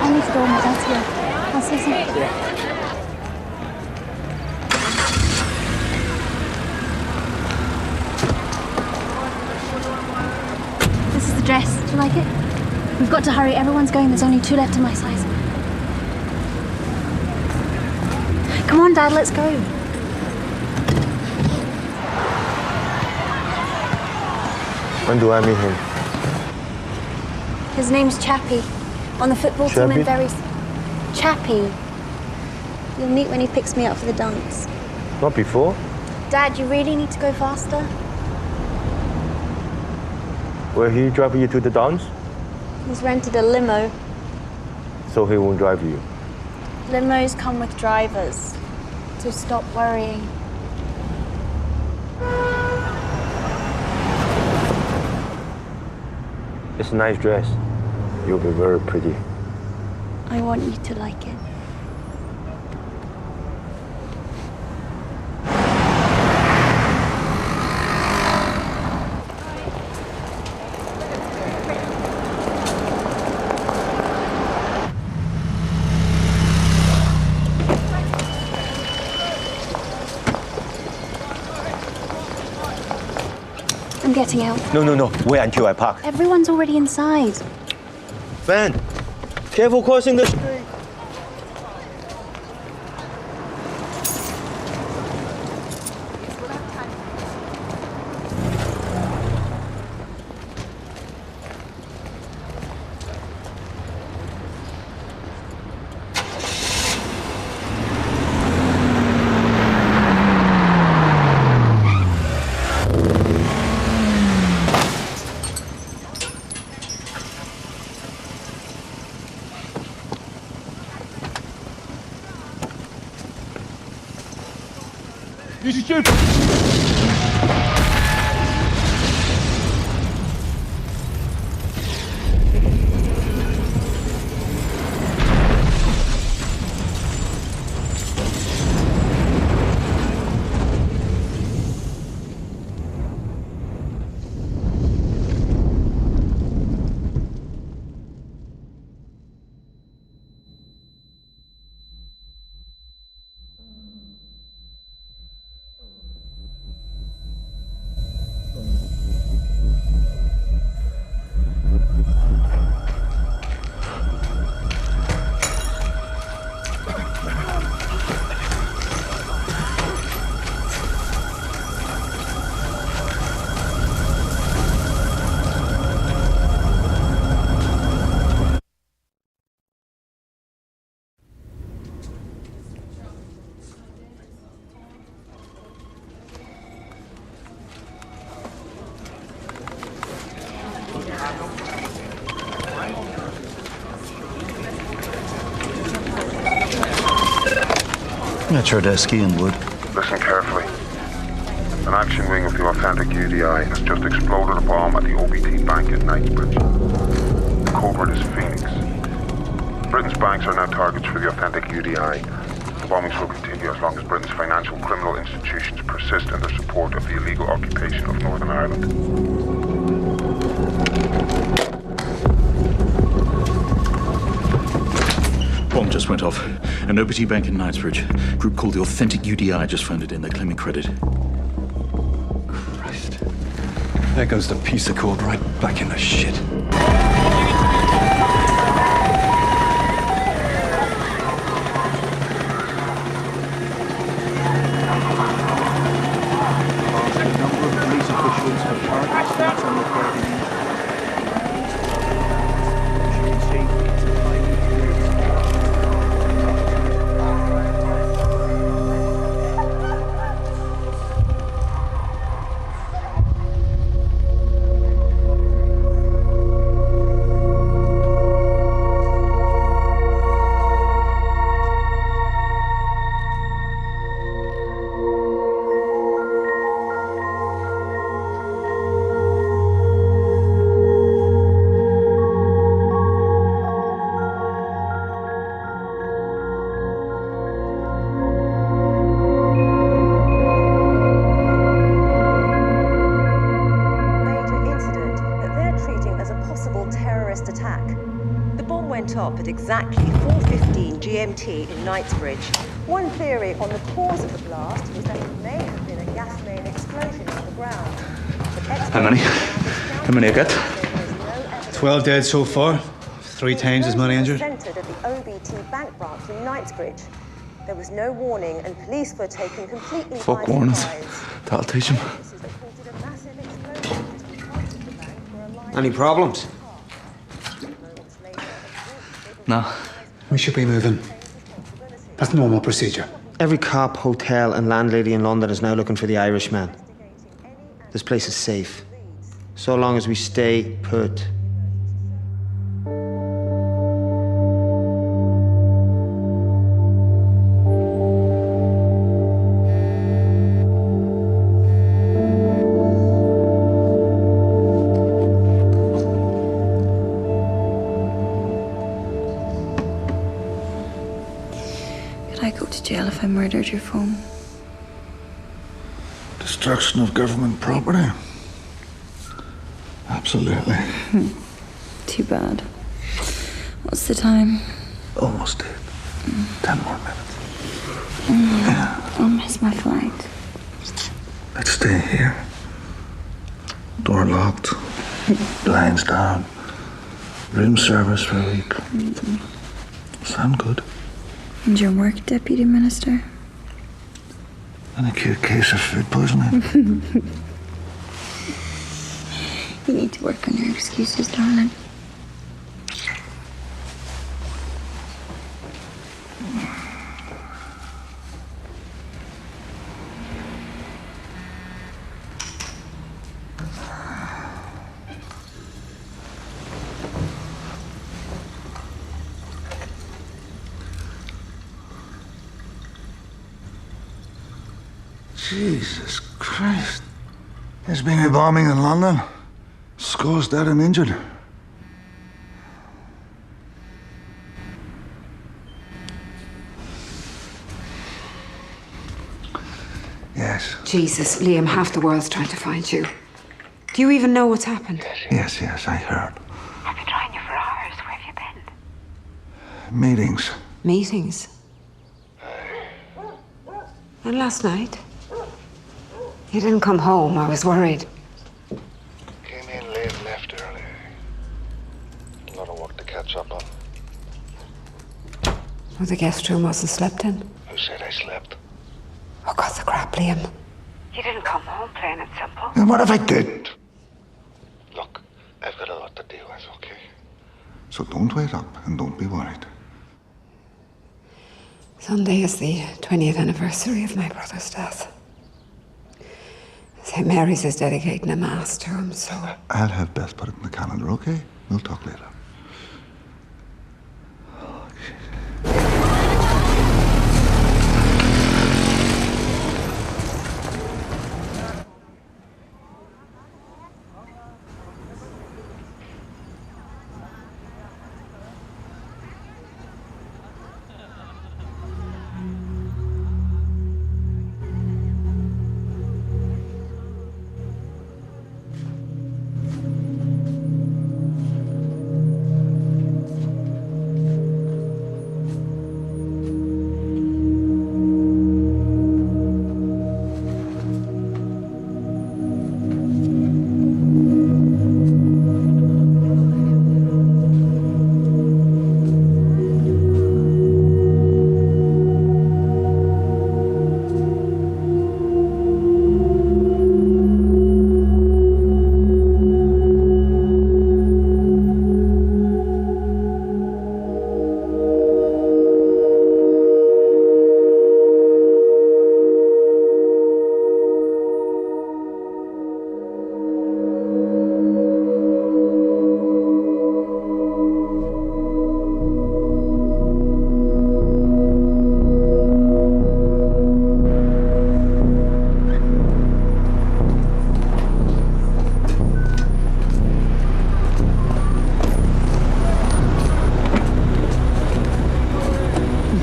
I need to go. My dad's here. I'll say something. Yeah. This is the dress. Do you like it? We've got to hurry. Everyone's going. There's only 2 left in my size. Come on, Dad. Let's go. When do I meet him? His name's Chappie. On the football team in Bury. Chappie. You'll meet when he picks me up for the dance. Not before? Dad, you really need to go faster? Will he drive you to the dance? He's rented a limo. So he won't drive you? Limos come with drivers. So stop worrying. It's a nice dress. You'll be very pretty. I want you to like it. I'm getting out. No. Wait until I park. Everyone's already inside. Van, careful crossing the street. You stupid! Tardesky and Wood. Listen carefully. An action wing of the authentic UDI has just exploded a bomb at the OBT Bank in Knightsbridge. The code word is Phoenix. Britain's banks are now targets for the authentic UDI. The bombings will continue as long as Britain's financial criminal institutions persist in their support of the illegal occupation of Northern Ireland. Bomb just went off. An OBT bank in Knightsbridge. Group called the Authentic UDI just found it in. They're claiming credit. Christ. There goes the peace accord right back in the shit. exactly 4:15 GMT in Knightsbridge. One theory on the cause of the blast was that it may have been a gas main explosion on the ground. How many? How many I got? 12 dead so far. 3 times as many injured. Centred at the OBT bank branch in Knightsbridge. There was no warning, and police were taken completely Fuck by warnings. surprise. That'll teach him. Witnesses reported a massive explosion just in front of the bank where a line Any problems? moments later, No. We should be moving. That's normal procedure. Every cop, hotel, and landlady in London is now looking for the Irishman. This place is safe. So long as we stay put. Could I go to jail if I murdered your phone? Destruction of government property. Absolutely. Too bad. What's the time? Almost dead. 10 more minutes. I'll miss my flight. Let's stay here. Door locked. Blinds down. Room service for a week. Sound good? And your work, Deputy Minister? An acute case of food poisoning. You need to work on your excuses, darling. Jesus Christ. There's been a bombing in London. Scores dead and injured. Yes. Jesus, Liam, half the world's trying to find you. Do you even know what's happened? Yes, I heard. I've been trying you for hours. Where have you been? Meetings. Meetings. And last night? You didn't come home. I was worried. Came in late, left early. A lot of work to catch up on. Oh, the guest room wasn't slept in? Who said I slept? Oh, God, the crap, Liam. You didn't come home, plain and simple. And what if I didn't? Look, I've got a lot to deal with, okay? So don't wait up and don't be worried. Sunday is the 20th anniversary of my brother's death. St. Mary's is dedicating a mass to him, so... I'll have Beth put it in the calendar, okay? We'll talk later.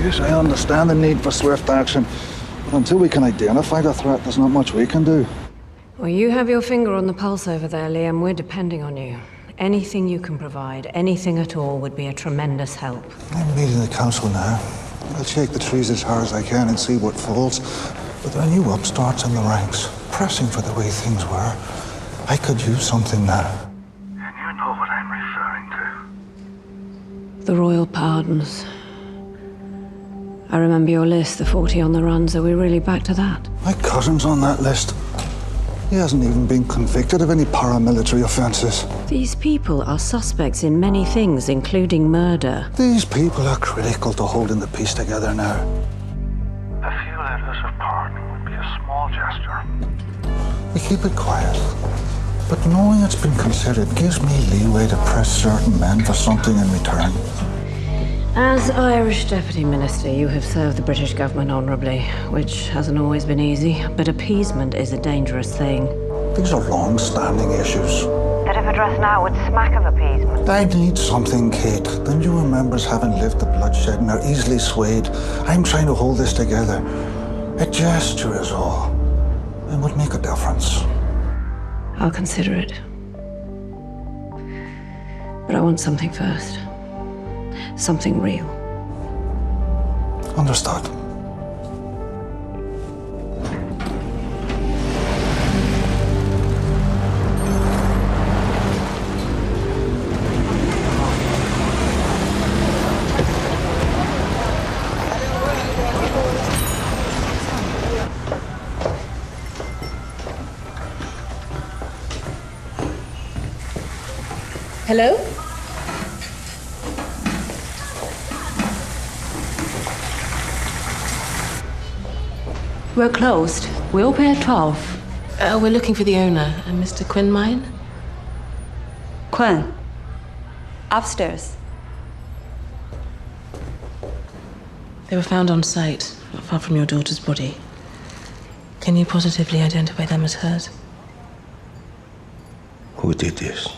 Yes, I understand the need for swift action, but until we can identify the threat, there's not much we can do. Well, you have your finger on the pulse over there, Liam. We're depending on you. Anything you can provide, anything at all, would be a tremendous help. I'm meeting the council now. I'll shake the trees as hard as I can and see what falls. But there are new upstarts in the ranks, pressing for the way things were. I could use something now. And you know what I'm referring to. The royal pardons. I remember your list, the 40 on the runs. Are we really back to that? My cousin's on that list. He hasn't even been convicted of any paramilitary offenses. These people are suspects in many things, including murder. These people are critical to holding the peace together now. A few letters of pardon would be a small gesture. We keep it quiet, but knowing it's been considered gives me leeway to press certain men for something in return. As Irish Deputy Minister, you have served the British government honourably, which hasn't always been easy, but appeasement is a dangerous thing. These are long-standing issues. That if addressed now would smack of appeasement. I need something, Kate. The newer members haven't lived the bloodshed and are easily swayed. I'm trying to hold this together. A gesture is all. It would make a difference. I'll consider it. But I want something first. Something real. Understood. Hello? We're closed. We open at 12. We're looking for the owner, Mr. Quinmine. Quinn. Upstairs. They were found on site, not far from your daughter's body. Can you positively identify them as hers? Who did this?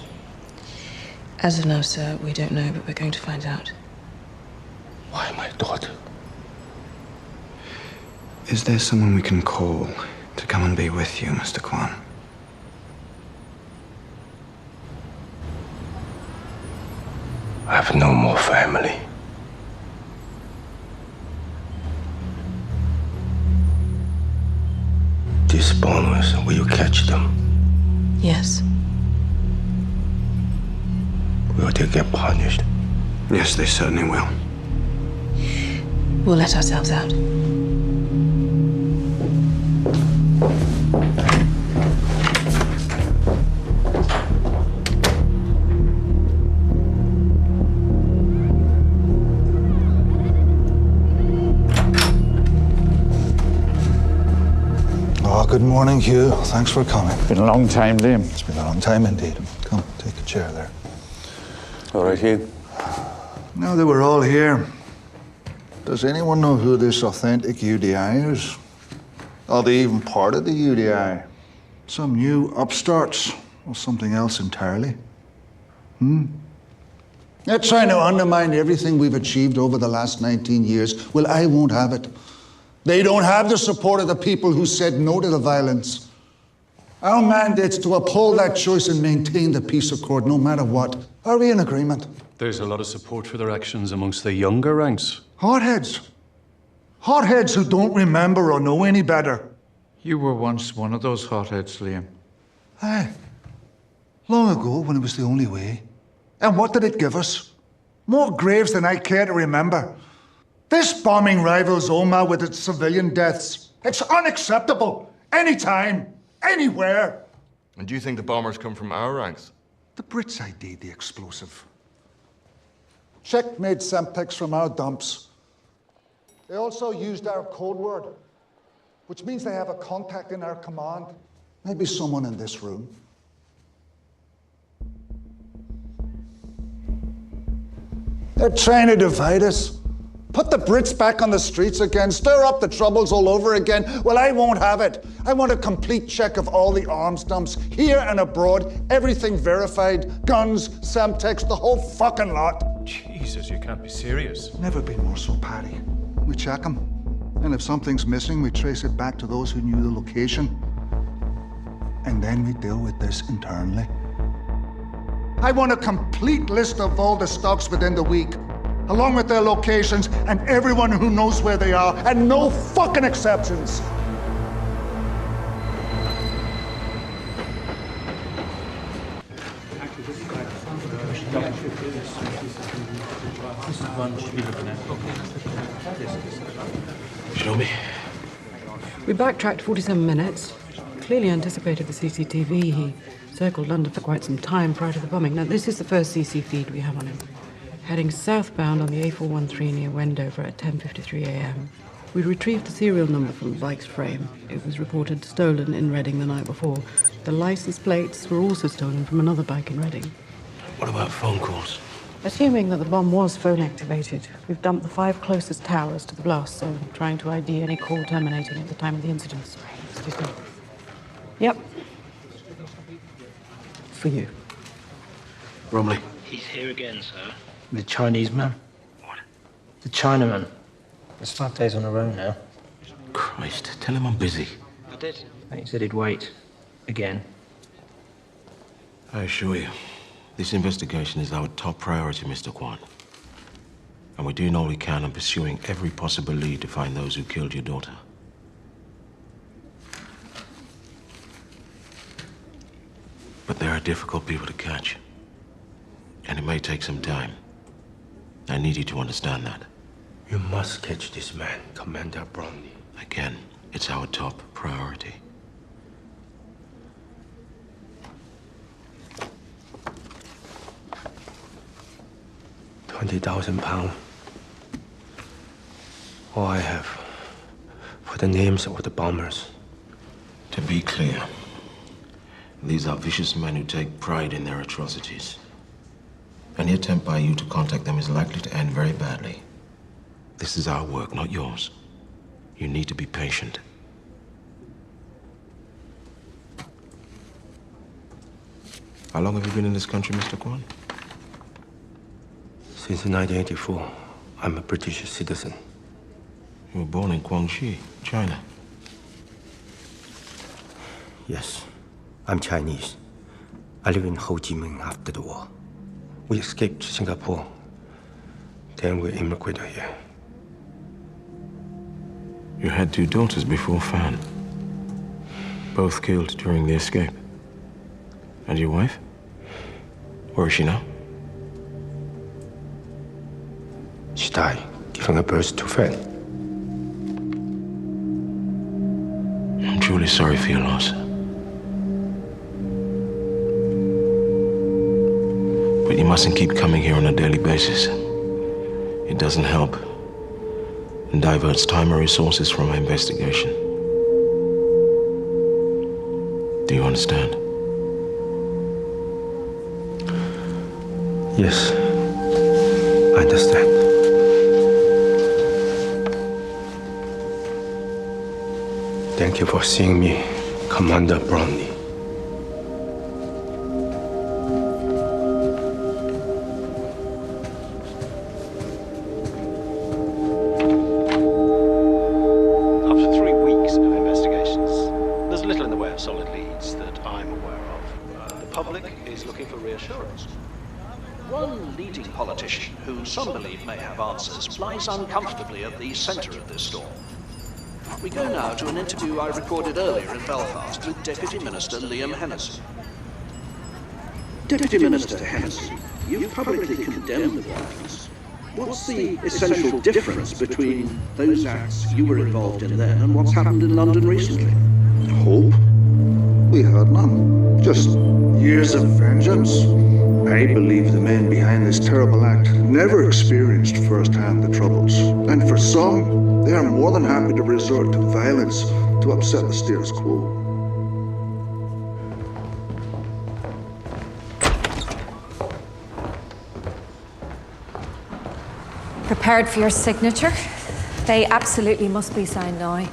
As of now, sir, we don't know, but we're going to find out. Why my daughter? Is there someone we can call to come and be with you, Mr. Kwan? I have no more family. These spawners, will you catch them? Yes. Will they get punished? Yes, they certainly will. We'll let ourselves out. Good morning, Hugh. Thanks for coming. Been a long time, Liam. It's been a long time indeed. Come, take a chair there. All right, Hugh. Now that we're all here, does anyone know who this authentic UDI is? Are they even part of the UDI? Some new upstarts or something else entirely? They're trying to undermine everything we've achieved over the last 19 years. Well, I won't have it. They don't have the support of the people who said no to the violence. Our mandate's to uphold that choice and maintain the peace accord no matter what. Are we in agreement? There's a lot of support for their actions amongst the younger ranks. Hotheads. Hotheads who don't remember or know any better. You were once one of those hotheads, Liam. Aye. Long ago when it was the only way. And what did it give us? More graves than I care to remember. This bombing rivals Omagh with its civilian deaths. It's unacceptable. Anytime, anywhere. And do you think the bombers come from our ranks? The Brits ID'd the explosive. Czech made Semtex from our dumps. They also used our code word, which means they have a contact in our command. Maybe someone in this room. They're trying to divide us. Put the Brits back on the streets again, stir up the troubles all over again. Well, I won't have it. I want a complete check of all the arms dumps, here and abroad, everything verified, guns, Semtex, the whole fucking lot. Jesus, you can't be serious. Never been more so, Paddy. We check them, and if something's missing, we trace it back to those who knew the location. And then we deal with this internally. I want a complete list of all the stocks within the week, along with their locations and everyone who knows where they are, and no fucking exceptions. Show me. We backtracked 47 minutes. Clearly anticipated the CCTV. He circled London for quite some time prior to the bombing. Now, this is the first CC feed we have on him. Heading southbound on the A413 near Wendover at 10:53 a.m. We retrieved the serial number from the bike's frame. It was reported stolen in Reading the night before. The license plates were also stolen from another bike in Reading. What about phone calls? Assuming that the bomb was phone-activated, we've dumped the 5 closest towers to the blast zone, trying to ID any call terminating at the time of the incident. Excuse me. Yep. For you. Bromley. He's here again, sir. The Chinese man? What? The Chinaman. It's 5 days on the road now. Christ, tell him I'm busy. I did. He said he'd wait. Again. I assure you, this investigation is our top priority, Mr. Kwan. And we're doing all we can on pursuing every possible lead to find those who killed your daughter. But there are difficult people to catch. And it may take some time. I need you to understand that. You must catch this man, Commander Bromley. Again, it's our top priority. £20,000. All I have for the names of the bombers. To be clear, these are vicious men who take pride in their atrocities. Any attempt by you to contact them is likely to end very badly. This is our work, not yours. You need to be patient. How long have you been in this country, Mr. Kwan? Since 1984, I'm a British citizen. You were born in Guangxi, China. Yes, I'm Chinese. I live in Ho Chi Minh after the war. We escaped to Singapore. Then we immigrated here. You had 2 daughters before Fan. Both killed during the escape. And your wife? Where is she now? She died, giving a birth to Fan. I'm truly sorry for your loss. But you mustn't keep coming here on a daily basis. It doesn't help and diverts time and resources from our investigation. Do you understand? Yes, I understand. Thank you for seeing me, Commander Bromley. After 3 weeks of investigations, there's little in the way of solid leads that I'm aware of. The public is looking for reassurance. One leading politician, who some believe may have answers, lies uncomfortably at the centre of this storm. We go now to an interview I recorded earlier in Belfast with Deputy Minister Liam Henderson. Deputy Minister Henderson, you've publicly condemned the violence. What's the essential difference between those acts you were involved in then and what's happened in London recently? Hope? We had none. Just years of vengeance. I believe the men behind this terrible act never experienced firsthand the troubles. And for some, they are more than happy to resort to violence to upset the status quo. Prepared for your signature? They absolutely must be signed now.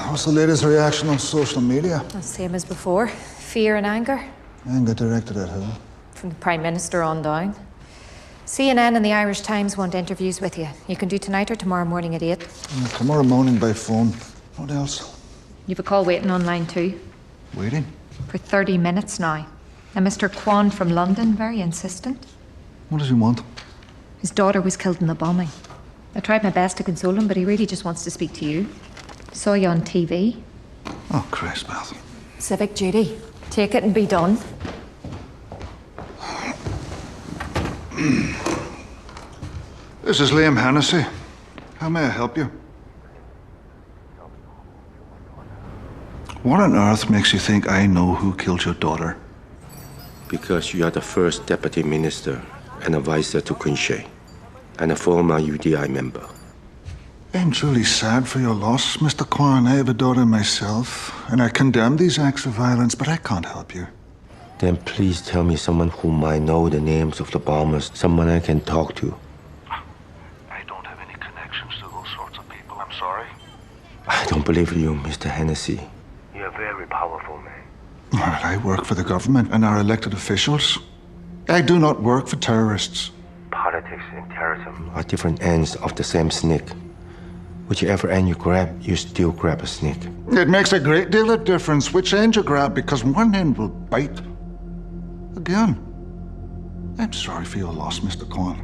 What's the latest reaction on social media? The same as before. Fear and anger. Anger directed at who? From the Prime Minister on down. CNN and the Irish Times want interviews with you. You can do tonight or tomorrow morning at 8. Tomorrow morning by phone. What else? You've a call waiting online too. Waiting? For 30 minutes now. A Mr. Kwan from London, very insistent. What does he want? His daughter was killed in the bombing. I tried my best to console him, but he really just wants to speak to you. Saw you on TV. Oh, Christ, Beth. Civic duty. Take it and be done. This is Liam Hennessy. How may I help you? What on earth makes you think I know who killed your daughter? Because you are the first deputy minister and advisor to Queen Shea, and a former UDI member. I'm truly sad for your loss, Mr. Kwan. I have a daughter myself, and I condemn these acts of violence, but I can't help you. Then please tell me someone who might know the names of the bombers, someone I can talk to. I don't have any connections to those sorts of people. I'm sorry. I don't believe you, Mr. Hennessy. You're a very powerful man. Well, I work for the government and our elected officials. I do not work for terrorists. Politics and terrorism are different ends of the same snake. Whichever end you grab, you still grab a snake. It makes a great deal of difference which end you grab, because one end will bite. Again. I'm sorry for your loss, Mr. Kwan.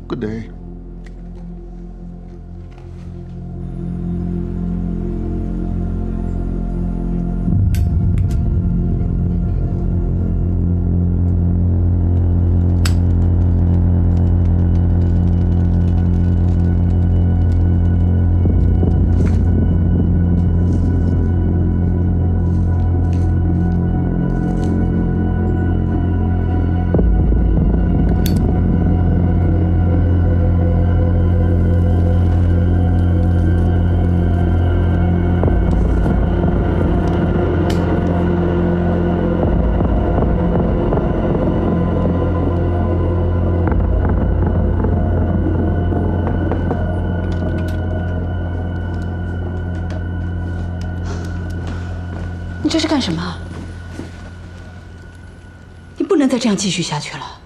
Good day.你这是干什么？你不能再这样继续下去了。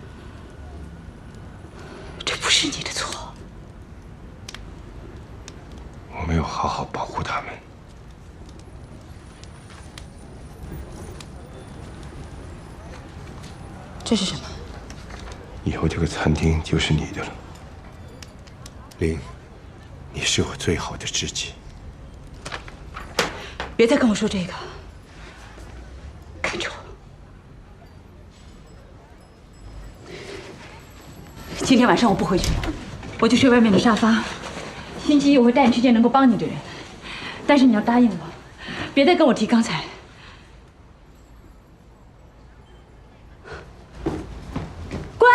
这不是你的错。我没有好好保护他们。这是什么？以后这个餐厅就是你的了。林，你是我最好的知己。别再跟我说这个。 看着我，今天晚上我不回去了，我就睡外面的沙发。星期一我会带你去见能够帮你的人，但是你要答应我，别再跟我提刚才。乖。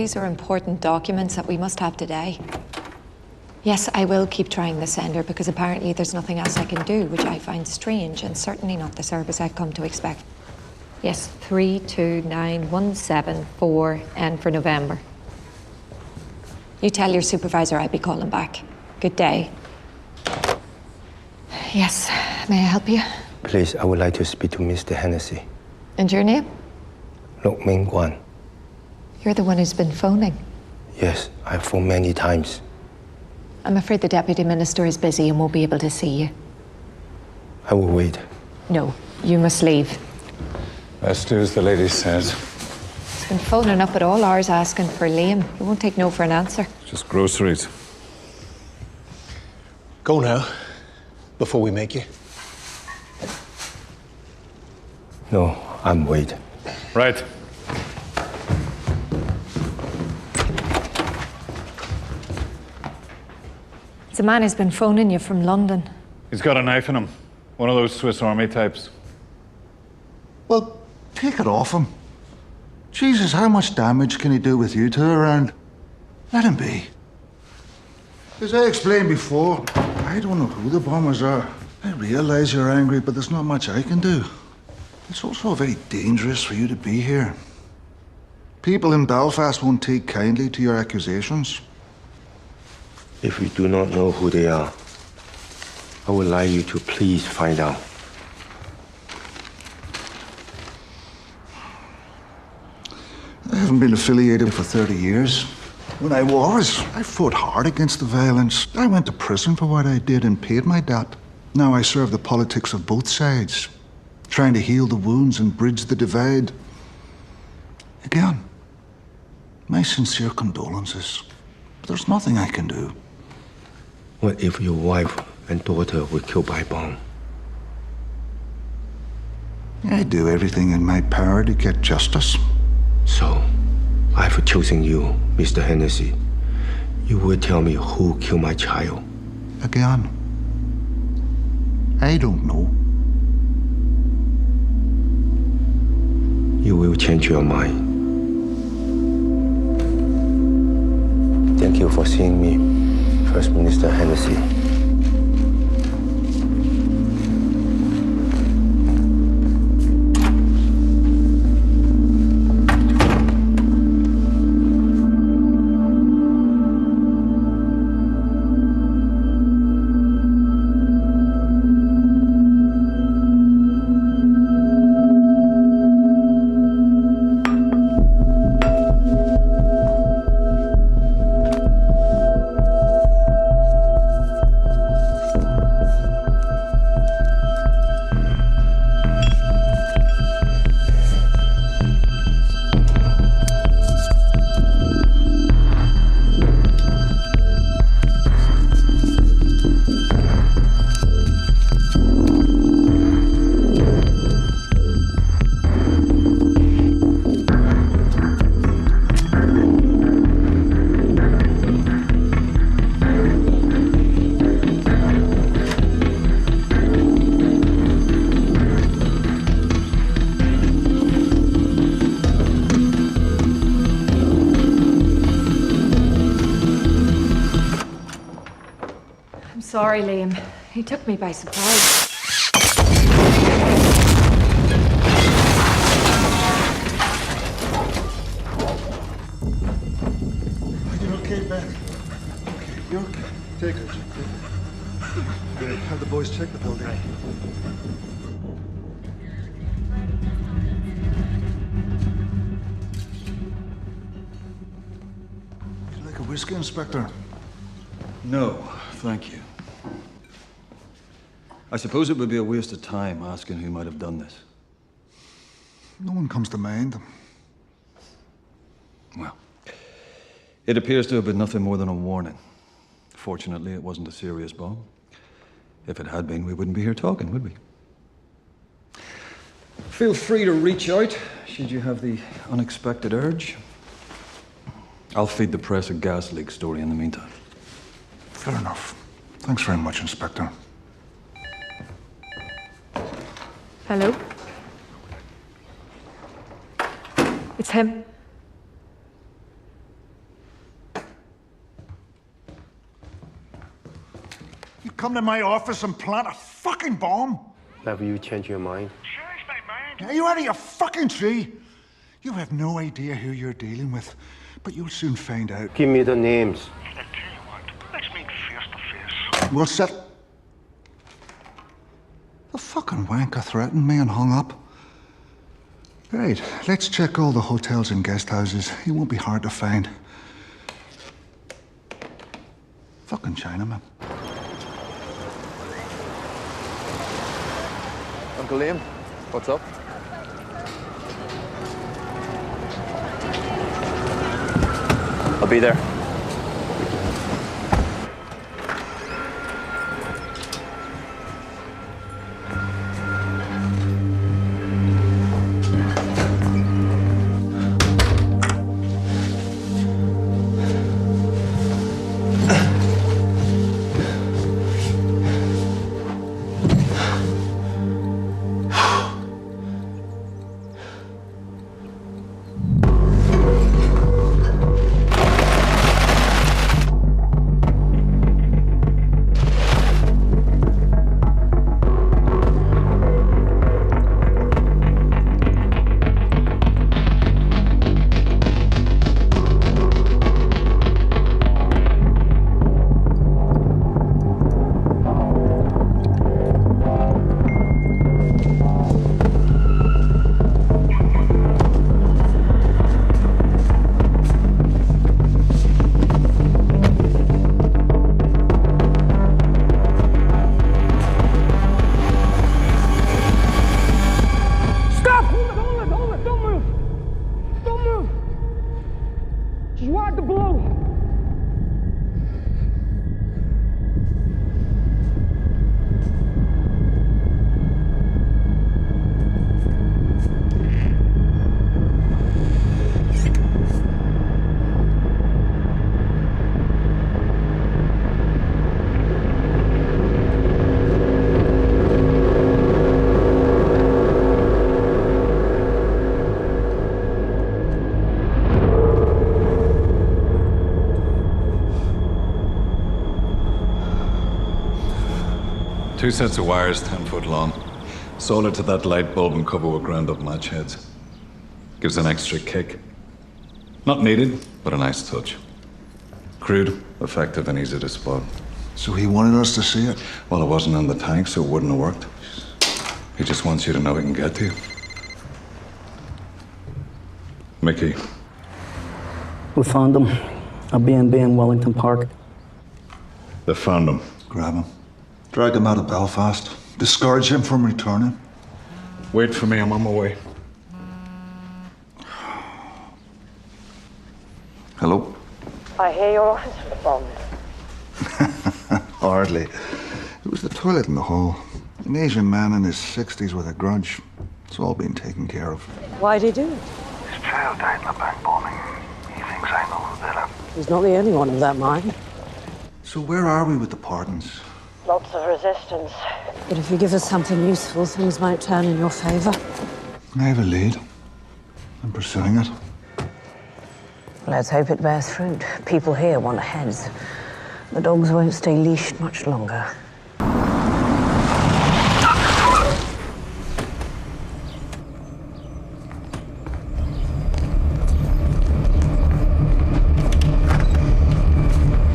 these are important documents that we must have today. Yes, I will keep trying the sender because apparently there's nothing else I can do, which I find strange and certainly not the service I've come to expect. Yes, 32917 N for November. You tell your supervisor I'll be calling back. Good day. Yes, may I help you? Please, I would like to speak to Mr. Hennessy. And your name? Lok Ming Guan. You're the one who's been phoning. Yes, I've phoned many times. I'm afraid the Deputy Minister is busy and won't be able to see you. I will wait. No, you must leave. Best do as the lady says. He's been phoning up at all hours asking for Liam. He won't take no for an answer. Just groceries. Go now, before we make you. No, I'm waiting. Right. The man has been phoning you from London. He's got a knife in him. One of those Swiss Army types. Well, take it off him. Jesus, how much damage can he do with you two around? Let him be. As I explained before, I don't know who the bombers are. I realize you're angry, but there's not much I can do. It's also very dangerous for you to be here. People in Belfast won't take kindly to your accusations. If you do not know who they are, I would like you to please find out. I haven't been affiliated for 30 years. When I was, I fought hard against the violence. I went to prison for what I did and paid my debt. Now I serve the politics of both sides, trying to heal the wounds and bridge the divide. Again, my sincere condolences. But there's nothing I can do. What if your wife and daughter were killed by bomb? I do everything in my power to get justice. So, I've chosen you, Mr. Hennessy. You will tell me who killed my child. Again, I don't know. You will change your mind. Thank you for seeing me, First Minister Hennessy. Sorry, Liam. He took me by surprise. You're okay, Ben? Okay, you're okay. Take her. Good. Have the boys check the building. Would you like a whiskey, Inspector? No, thank you. I suppose it would be a waste of time asking who might have done this. No one comes to mind. Well, it appears to have been nothing more than a warning. Fortunately, it wasn't a serious bomb. If it had been, we wouldn't be here talking, would we? Feel free to reach out should you have the unexpected urge. I'll feed the press a gas leak story in the meantime. Fair enough. Thanks very much, Inspector. Hello? It's him. come to my office and plant a fucking bomb? Have you changed your mind? Are you out of your fucking tree? You have no idea who you're dealing with, but you'll soon find out. Give me the names. I tell you what, let's meet face to face. We'll set... The fucking wanker threatened me and hung up. Right, let's check all the hotels and guest houses. He won't be hard to find. Fucking Chinaman. Uncle Liam, what's up? I'll be there. Two sets of wires, 10 foot long. Solder to that light bulb and cover with ground up match heads. Gives an extra kick. Not needed, but a nice touch. Crude, effective, and easy to spot. So he wanted us to see it? Well, it wasn't in the tank, so it wouldn't have worked. He just wants you to know he can get to you. Mickey. We found him. A B&B in Wellington Park. They found him. Grab him. Drag him out of Belfast. Discourage him from returning. Wait for me, I'm on my way. Hello? I hear your office was bombed. Hardly. It was the toilet in the hall. An Asian man in his 60s with a grudge. It's all been taken care of. Why did he do it? His child died in a bank bombing. He thinks I know who did it. He's not the only one of that mind. So where are we with the pardons? Lots of resistance. But if you give us something useful, things might turn in your favor. I have a lead. I'm pursuing it. Let's hope it bears fruit. People here want heads. The dogs won't stay leashed much longer.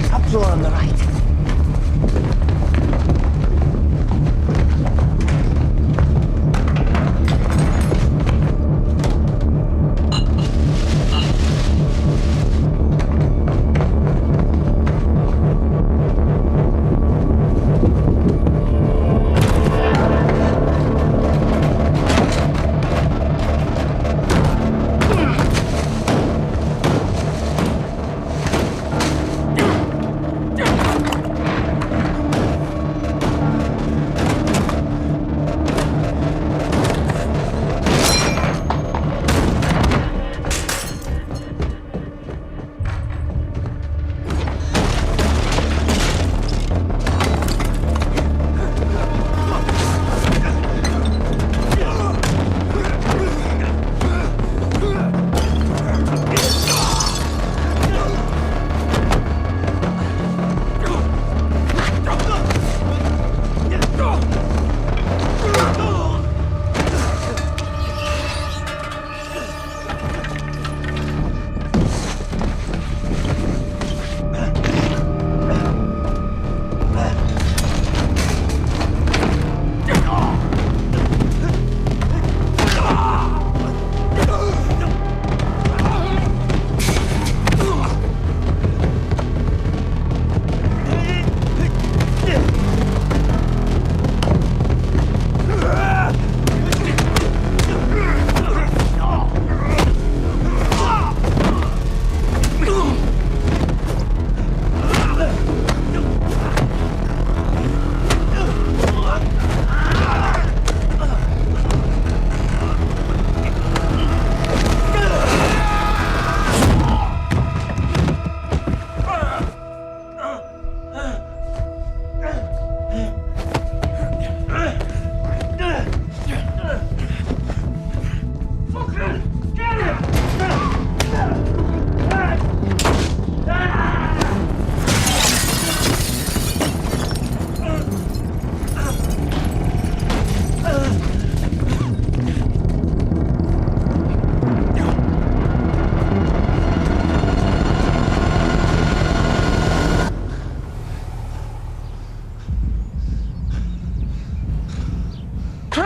Top floor on the right.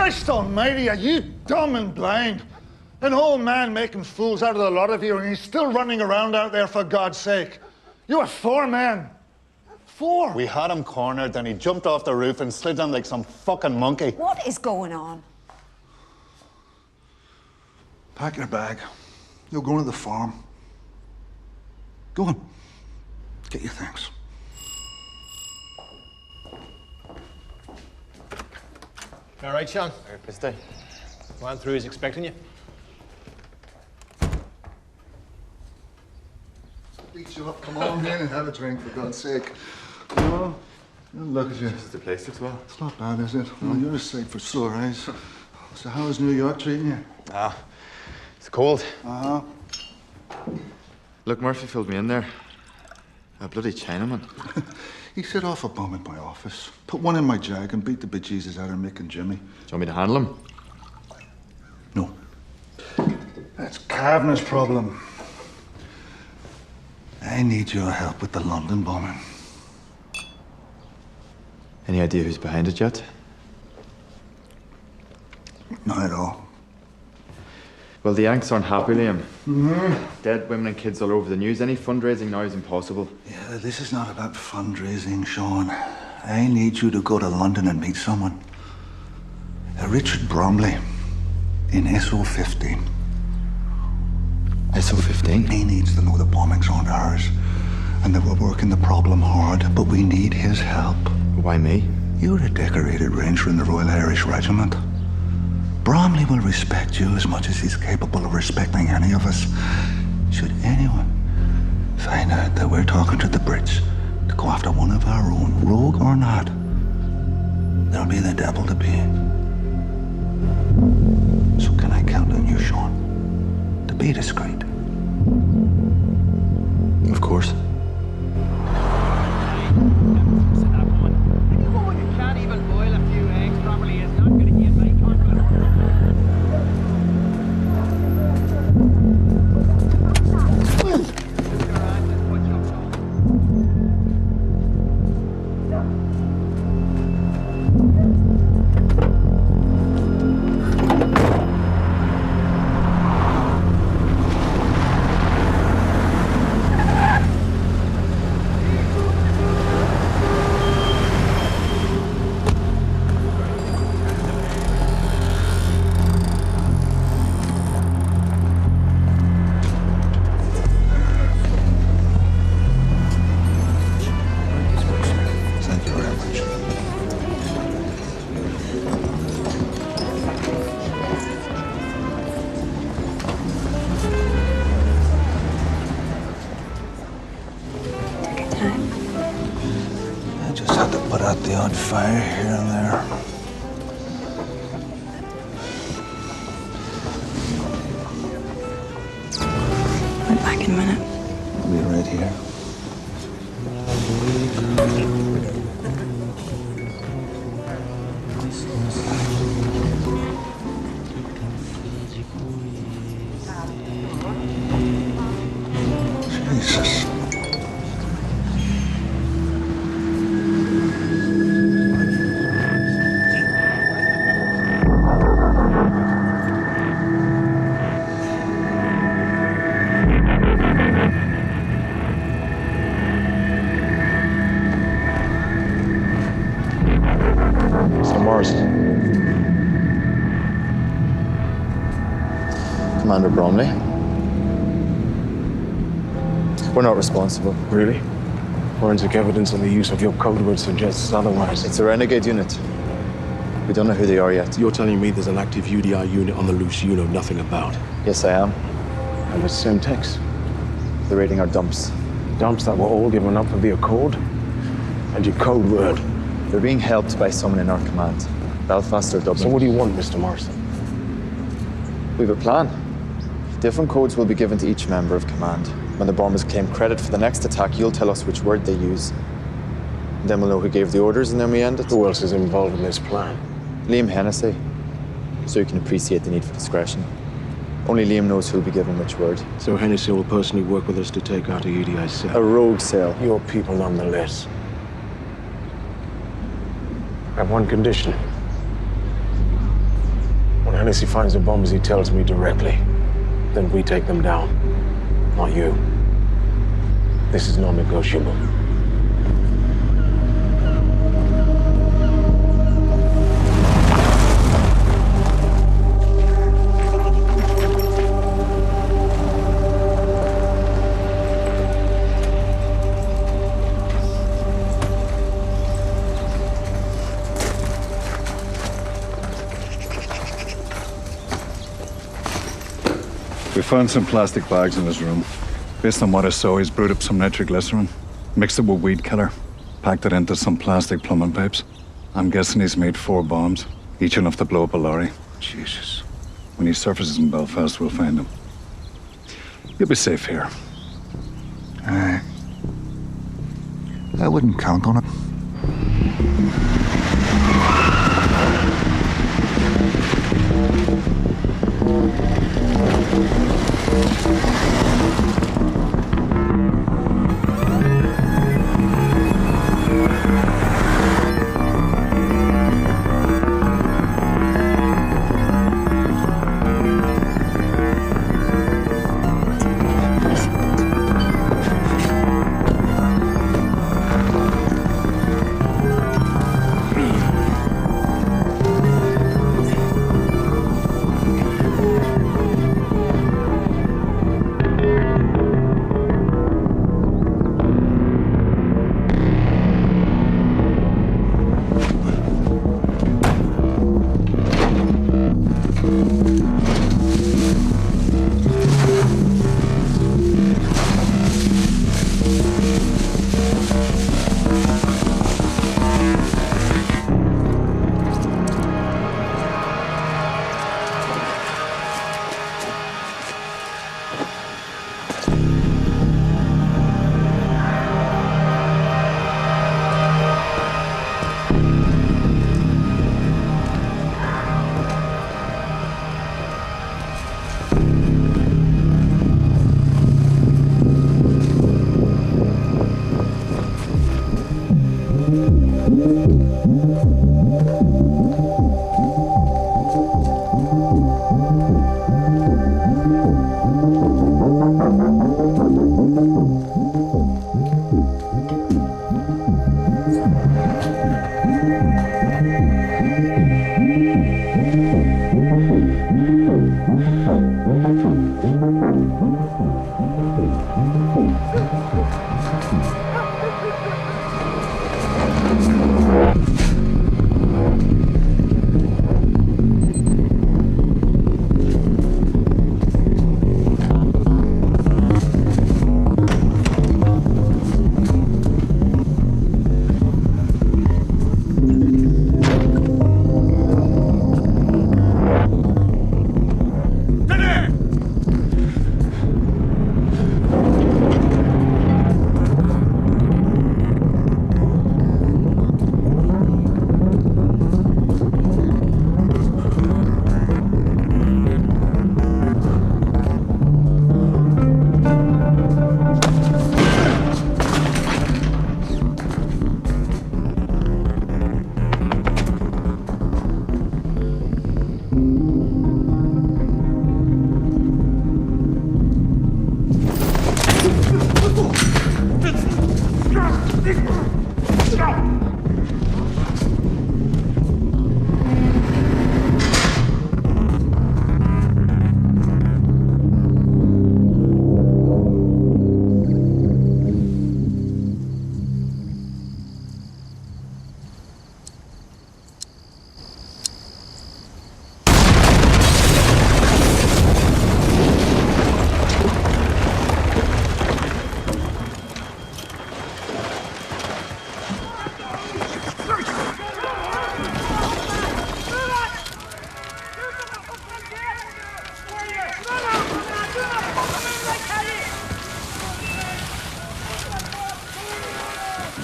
Christ almighty, are you dumb and blind? An old man making fools out of the lot of you, and he's still running around out there for God's sake. You were 4 men. 4. We had him cornered, and he jumped off the roof and slid down like some fucking monkey. What is going on? Pack your bag. You're going to the farm. Go on. Get your things. All right, Sean. Piste. Juan through is expecting you. Beat you up. Come on in and have a drink, for God's sake. No. Look at you. The place looks well. It's not bad, is it? Well, you're a sight for sore eyes. So how is New York treating you? Ah, it's cold. Uh-huh. Look, Murphy filled me in there. A bloody Chinaman. He set off a bomb in my office, put one in my jag, and beat the bejesus out of Mick and Jimmy. Do you want me to handle him? No. That's Kavanagh's problem. I need your help with the London bombing. Any idea who's behind it yet? Not at all. Well, the Yanks aren't happy, Liam. Mm-hmm. Dead women and kids all over the news. Any fundraising now is impossible. Yeah, this is not about fundraising, Sean. I need you to go to London and meet someone. Richard Bromley in SO15. SO15? He needs to know the bombings aren't ours and that we're working the problem hard, but we need his help. Why me? You're a decorated ranger in the Royal Irish Regiment. Bromley will respect you as much as he's capable of respecting any of us. Should anyone find out that we're talking to the Brits to go after one of our own, rogue or not, there'll be the devil to pay. So can I count on you, Sean, to be discreet? Of course. The odd fire here and there. I'll be back in a minute. I'll be right here. Jesus. Commander Bromley. We're not responsible. Really? Forensic evidence on the use of your code word suggests otherwise. It's a renegade unit. We don't know who they are yet. You're telling me there's an active UDI unit on the loose you know nothing about? Yes, I am. And it's the same text. They're raiding our dumps. Dumps that were all given up via code? And your code word? They're being helped by someone in our command. Belfast or Dublin. So what do you want, Mr. Morrison? We have a plan. Different codes will be given to each member of command. When the bombers claim credit for the next attack, you'll tell us which word they use. Then we'll know who gave the orders, and then we end it. Who else is involved in this plan? Liam Hennessy. So you can appreciate the need for discretion. Only Liam knows who'll be given which word. So Hennessy will personally work with us to take out a UDI cell? A rogue cell. Your people nonetheless. I have one condition. Unless he finds the bombers, he tells me directly. Then we take them down. Not you. This is non-negotiable. We found some plastic bags in his room. Based on what I saw, he's brewed up some nitroglycerin, mixed it with weed killer, packed it into some plastic plumbing pipes. I'm guessing he's made 4 bombs, each enough to blow up a lorry. Jesus. When he surfaces in Belfast, we'll find him. You'll be safe here. I wouldn't count on it.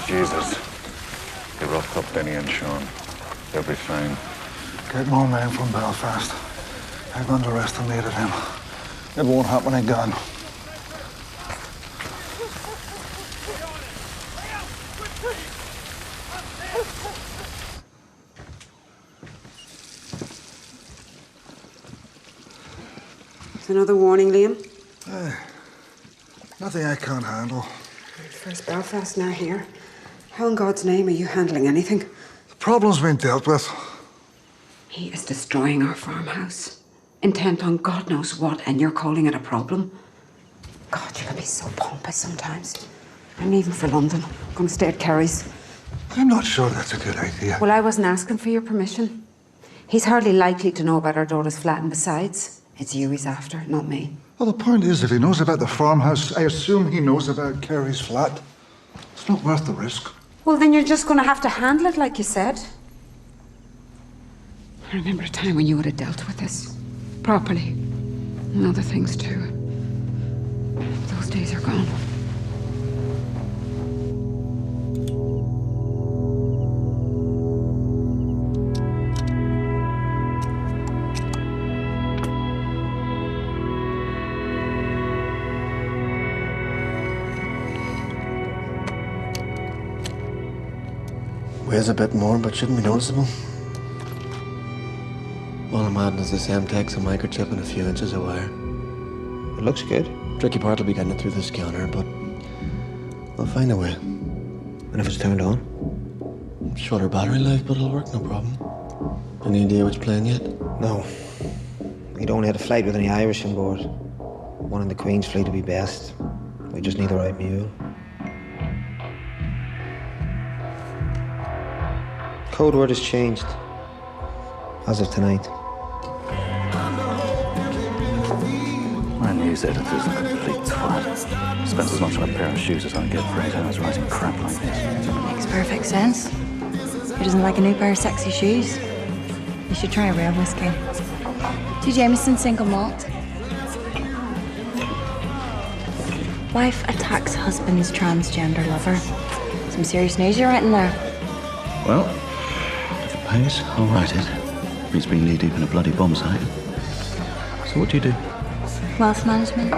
Jesus. They roughed up Benny and Sean. They'll be fine. Get more men from Belfast. I've underestimated him. It won't happen again. Another warning, Liam? Nothing I can't handle. First Belfast, now here. How in God's name are you handling anything? The problem's been dealt with. He is destroying our farmhouse. Intent on God knows what, and you're calling it a problem? God, you can be so pompous sometimes. I'm leaving for London. I'm going to stay at Kerry's. I'm not sure that's a good idea. Well, I wasn't asking for your permission. He's hardly likely to know about our daughter's flat, and besides, it's you he's after, not me. Well, the point is, if he knows about the farmhouse, I assume he knows about Kerry's flat. It's not worth the risk. Well, then you're just going to have to handle it like you said. I remember a time when you would have dealt with this properly. And other things too. Those days are gone. Weighs a bit more, but shouldn't be noticeable. All I'm adding is this MTEX, a microchip, and a few inches of wire. It looks good. Tricky part will be getting it through the scanner, but we'll find a way. And if it's turned on? Shorter battery life, but it'll work, no problem. Any idea which plane yet? No. We'd only had a flight with any Irish on board. One in the Queen's fleet would be best. We just need the right mule. Code word has changed. As of tonight. My news editor's a complete twat. Spends as much on a pair of shoes as I get for 8 hours writing crap like this. Makes perfect sense. Who doesn't like a new pair of sexy shoes? You should try a real whiskey. 2 Jameson single malt. Wife attacks husband's transgender lover. Some serious news you're writing there. Well, if it pays, I'll write it. It's been knee deep in a bloody bomb site. So what do you do? Wealth management.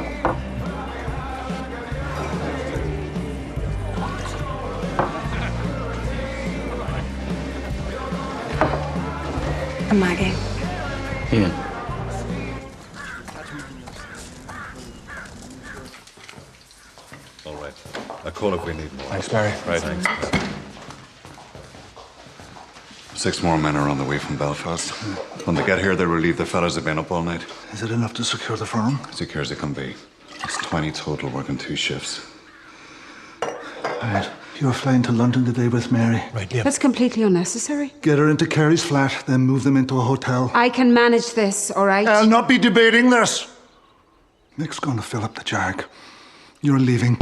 And Maggie. Ian. All right. I'll call if we need more. Thanks, Barry. Right. Thanks. 6 more men are on the way from Belfast. When they get here, they'll relieve the fellas who've been up all night. Is it enough to secure the farm? Secure as it can be. It's 20 total working 2 shifts. Right. You're flying to London today with Mary. Right, yeah. That's completely unnecessary. Get her into Kerry's flat, then move them into a hotel. I can manage this, all right? I'll not be debating this. Nick's gonna fill up the jag. You're leaving.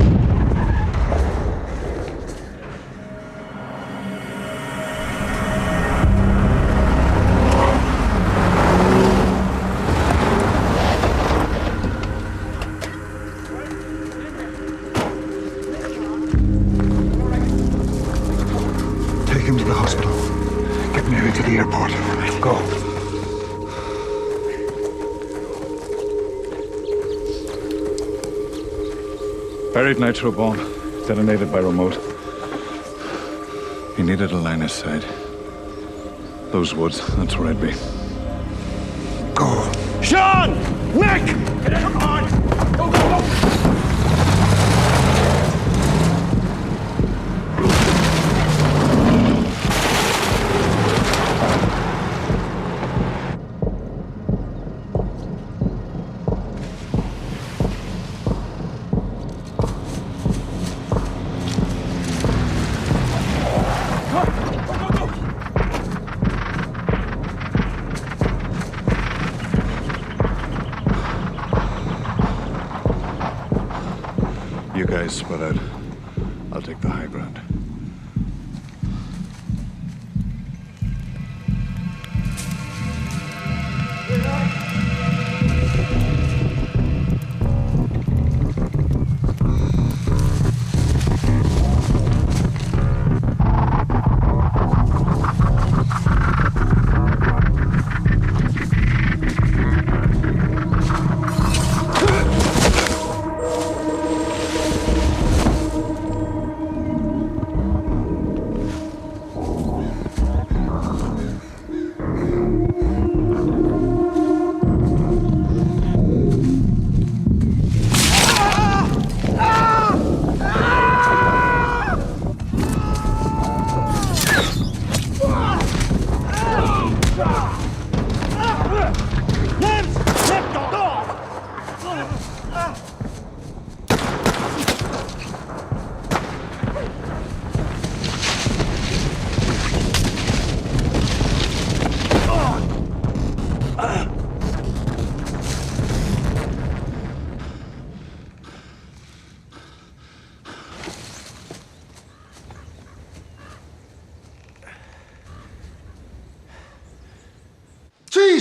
Take him to the hospital. Get Mary to the airport. Go. Buried nitro bomb, detonated by remote. He needed a line of sight. Those woods, that's where I'd be. Go. Sean! Nick! Come on! Go, go, go! You guys spread out. I'll take the high ground.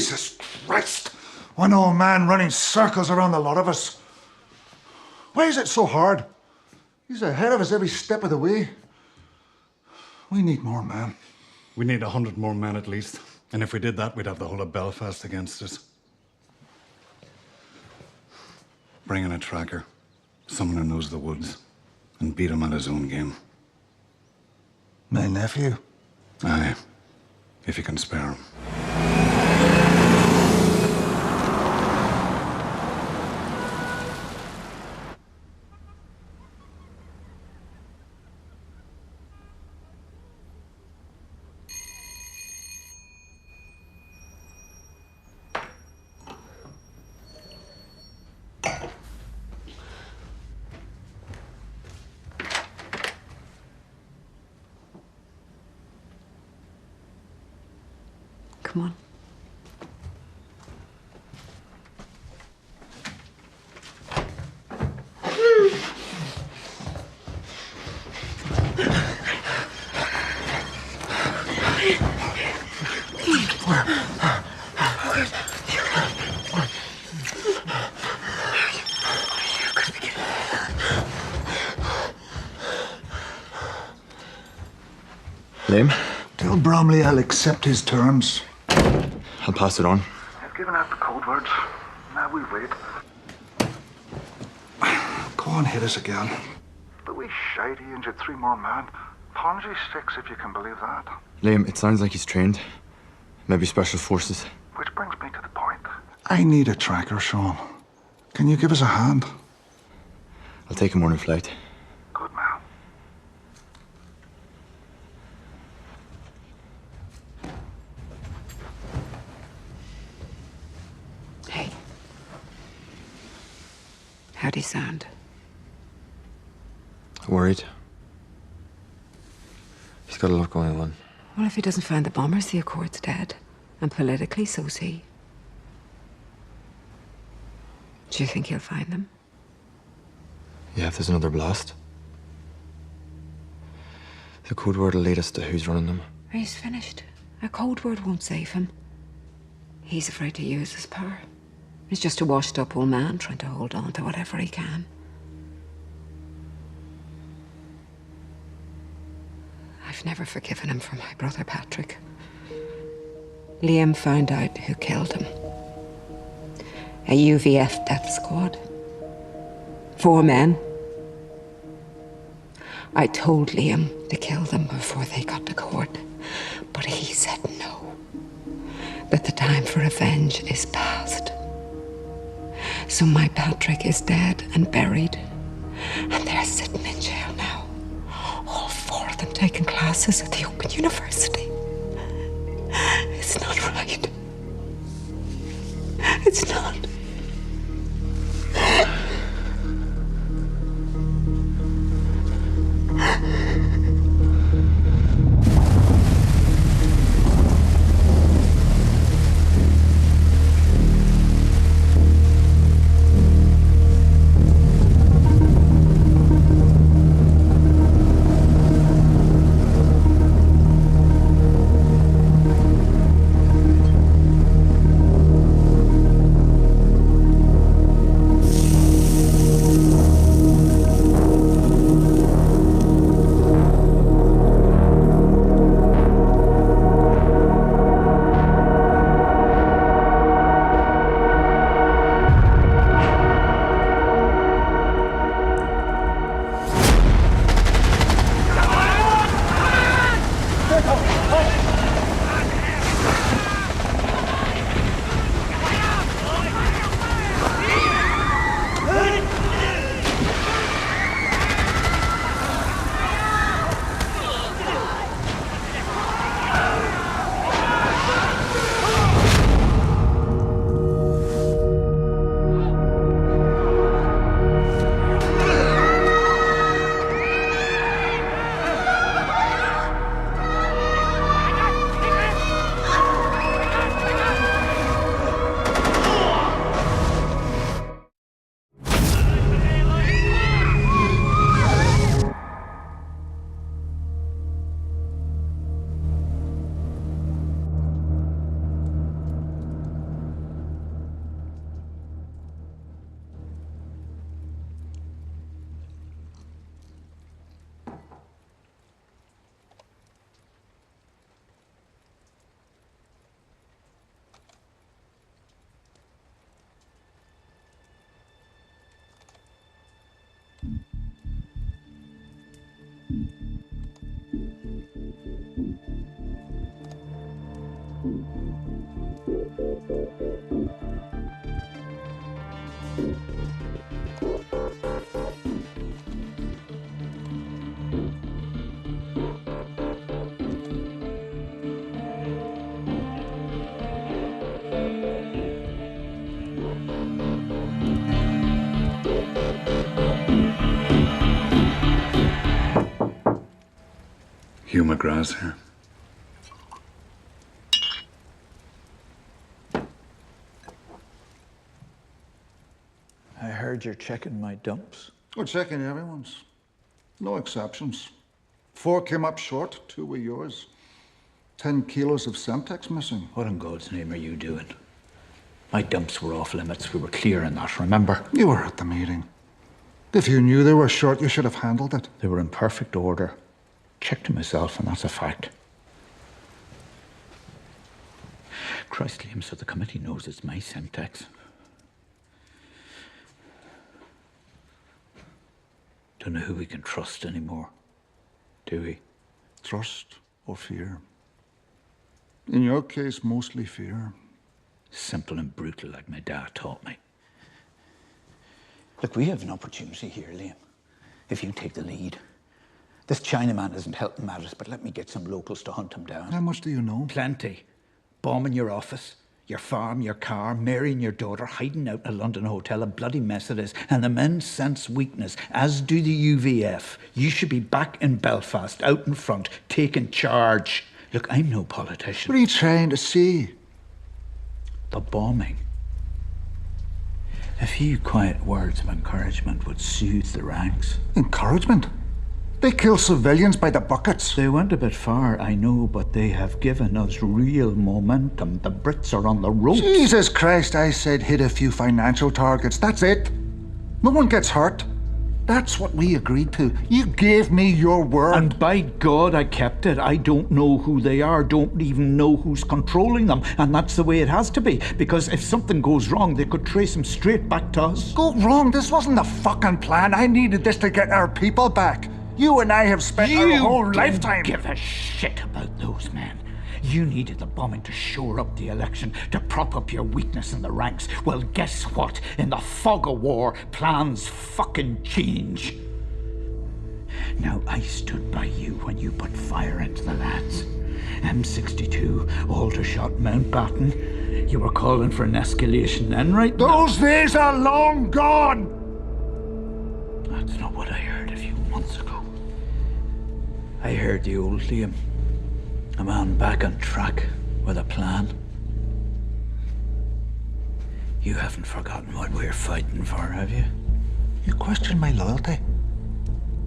Jesus Christ! One old man running circles around the lot of us. Why is it so hard? He's ahead of us every step of the way. We need more men. We need 100 more men at least. And if we did that, we'd have the whole of Belfast against us. Bring in a tracker, someone who knows the woods, and beat him at his own game. My nephew? Aye, if you can spare him. Come on. Liam? Tell Bromley I'll accept his terms. I'll pass it on. I've given out the code words. Now we wait. Go on, hit us again. The wee shite, he injured 3 more men. Ponzi sticks, if you can believe that. Liam, it sounds like he's trained. Maybe special forces. Which brings me to the point. I need a tracker, Sean. Can you give us a hand? I'll take a morning flight. Good man. Hey. How'd he sound? Worried. He's got a lot going on. Well, if he doesn't find the bombers, the Accord's dead. And politically, so's he. Do you think he'll find them? Yeah, if there's another blast. The code word will lead us to who's running them. He's finished. A code word won't save him. He's afraid to use his power. He's just a washed-up old man trying to hold on to whatever he can. I've never forgiven him for my brother Patrick. Liam found out who killed him. A UVF death squad. 4 men. I told Liam to kill them before they got to court, but he said no. That the time for revenge is past. So my Patrick is dead and buried, and they're sitting in jail now. All 4 of them taking classes at the Open University. It's not right. It's not. Hugh McGrath's here. I heard you're checking my dumps. We're checking everyone's. No exceptions. 4 came up short, 2 were yours. 10 kilos of Semtex missing. What in God's name are you doing? My dumps were off limits. We were clear on that, remember? You were at the meeting. If you knew they were short, you should have handled it. They were in perfect order. Checked them myself, and that's a fact. Christ, Liam, so the committee knows it's my Semtex. Don't know who we can trust anymore, do we? Trust or fear? In your case, mostly fear. Simple and brutal, like my dad taught me. Look, we have an opportunity here, Liam. If you take the lead. This Chinaman isn't helping matters, but let me get some locals to hunt him down. How much do you know? Plenty. Bombing your office, your farm, your car, marrying your daughter, hiding out in a London hotel, a bloody mess it is. And the men sense weakness, as do the UVF. You should be back in Belfast, out in front, taking charge. Look, I'm no politician. What are you trying to see? The bombing. A few quiet words of encouragement would soothe the ranks. Encouragement? They kill civilians by the buckets. They went a bit far, I know, but they have given us real momentum. The Brits are on the ropes. Jesus Christ, I said hit a few financial targets. That's it. No one gets hurt. That's what we agreed to. You gave me your word. And by God, I kept it. I don't know who they are, don't even know who's controlling them. And that's the way it has to be. Because if something goes wrong, they could trace them straight back to us. Go wrong? This wasn't the fucking plan. I needed this to get our people back. You and I have spent our whole lifetime. You don't give a shit about those men. You needed the bombing to shore up the election, to prop up your weakness in the ranks. Well, guess what? In the fog of war, plans fucking change. Now, I stood by you when you put fire into the lads. M62, Aldershot, Mountbatten. You were calling for an escalation then, right? Those days are long gone! That's not what I heard a few months ago. I heard the old Liam. A man back on track with a plan. You haven't forgotten what we're fighting for, have you? You question my loyalty?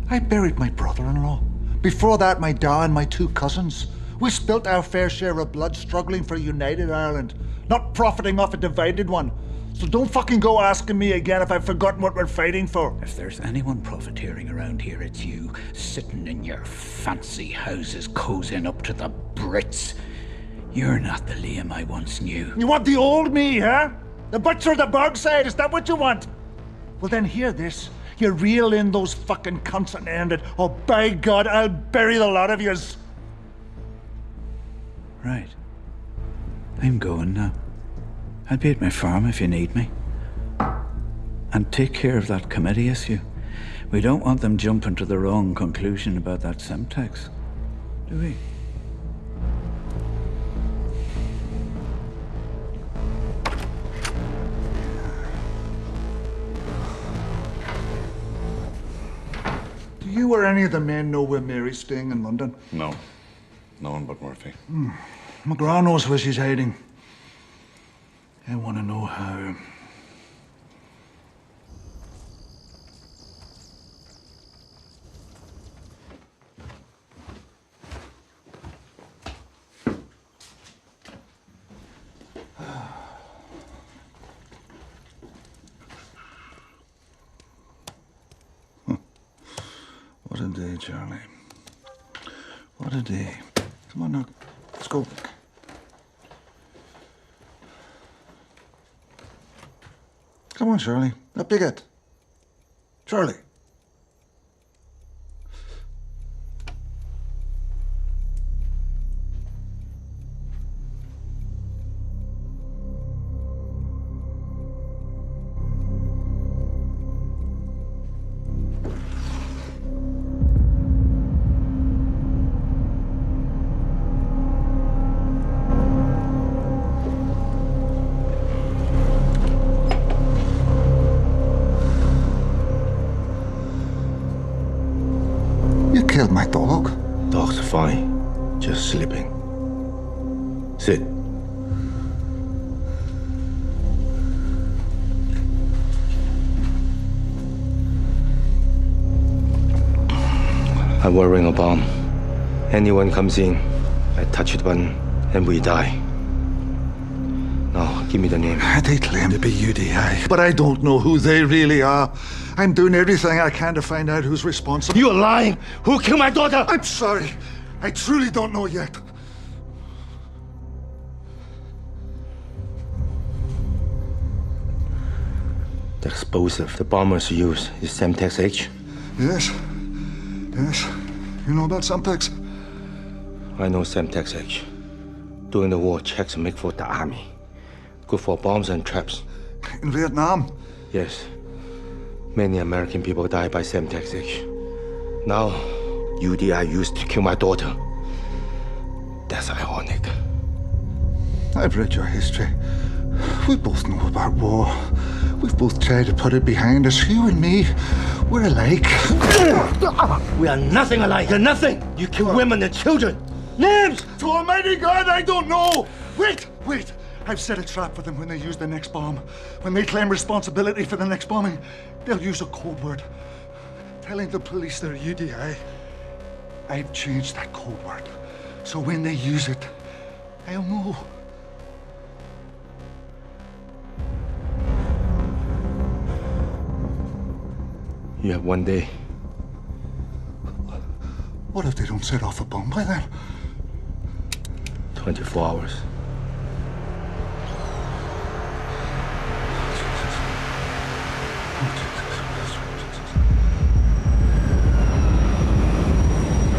I buried my brother-in-law. Before that, my dad and my 2 cousins. We spilt our fair share of blood struggling for a united Ireland, not profiting off a divided one. So don't fucking go asking me again if I've forgotten what we're fighting for. If there's anyone profiteering around here, it's you, sitting in your fancy houses, cozying up to the Brits. You're not the Liam I once knew. You want the old me, huh? The butcher of the Bogside, is that what you want? Well then hear this. You reel in those fucking cunts and end it, or by God, I'll bury the lot of yous. Right. I'm going now. I'll be at my farm if you need me. And take care of that committee issue. We don't want them jumping to the wrong conclusion about that Semtex, do we? Do you or any of the men know where Mary's staying in London? No. No one but Murphy. McGraw knows where she's hiding. I want to know how. What a day, Charlie. What a day. Come on now, let's go. Come on, Shirley. Up you get. Charlie. Dog's fine. Just sleeping. Sit. I'm wearing a bomb. Anyone comes in, I touch the button, and we die. Now, give me the name. They claim to be UDI, but I don't know who they really are. I'm doing everything I can to find out who's responsible. You're lying! Who killed my daughter? I'm sorry. I truly don't know yet. The explosive the bombers use is Semtex H? Yes. Yes. You know about Semtex? I know Semtex H. During the war, Czechs make for the army. Good for bombs and traps. In Vietnam? Yes. Many American people died by Semtex H. Now, UDI used to kill my daughter. That's ironic. I've read your history. We both know about war. We've both tried to put it behind us. You and me, we're alike. We are nothing alike. You're nothing. You kill women and children. Names! To Almighty God, I don't know. Wait. I've set a trap for them when they use the next bomb. When they claim responsibility for the next bombing, they'll use a code word. Telling the police they're UDI. I've changed that code word. So when they use it, I'll know. You have 1 day. What if they don't set off a bomb by then? 24 hours.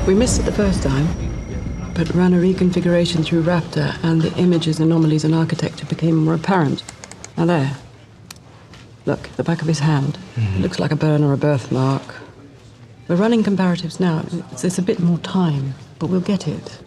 We missed it the first time, but ran a reconfiguration through Raptor, and the images, anomalies, and architecture became more apparent. Now there. Look, the back of his hand. It looks like a burn or a birthmark. We're running comparatives now. There's a bit more time, but we'll get it.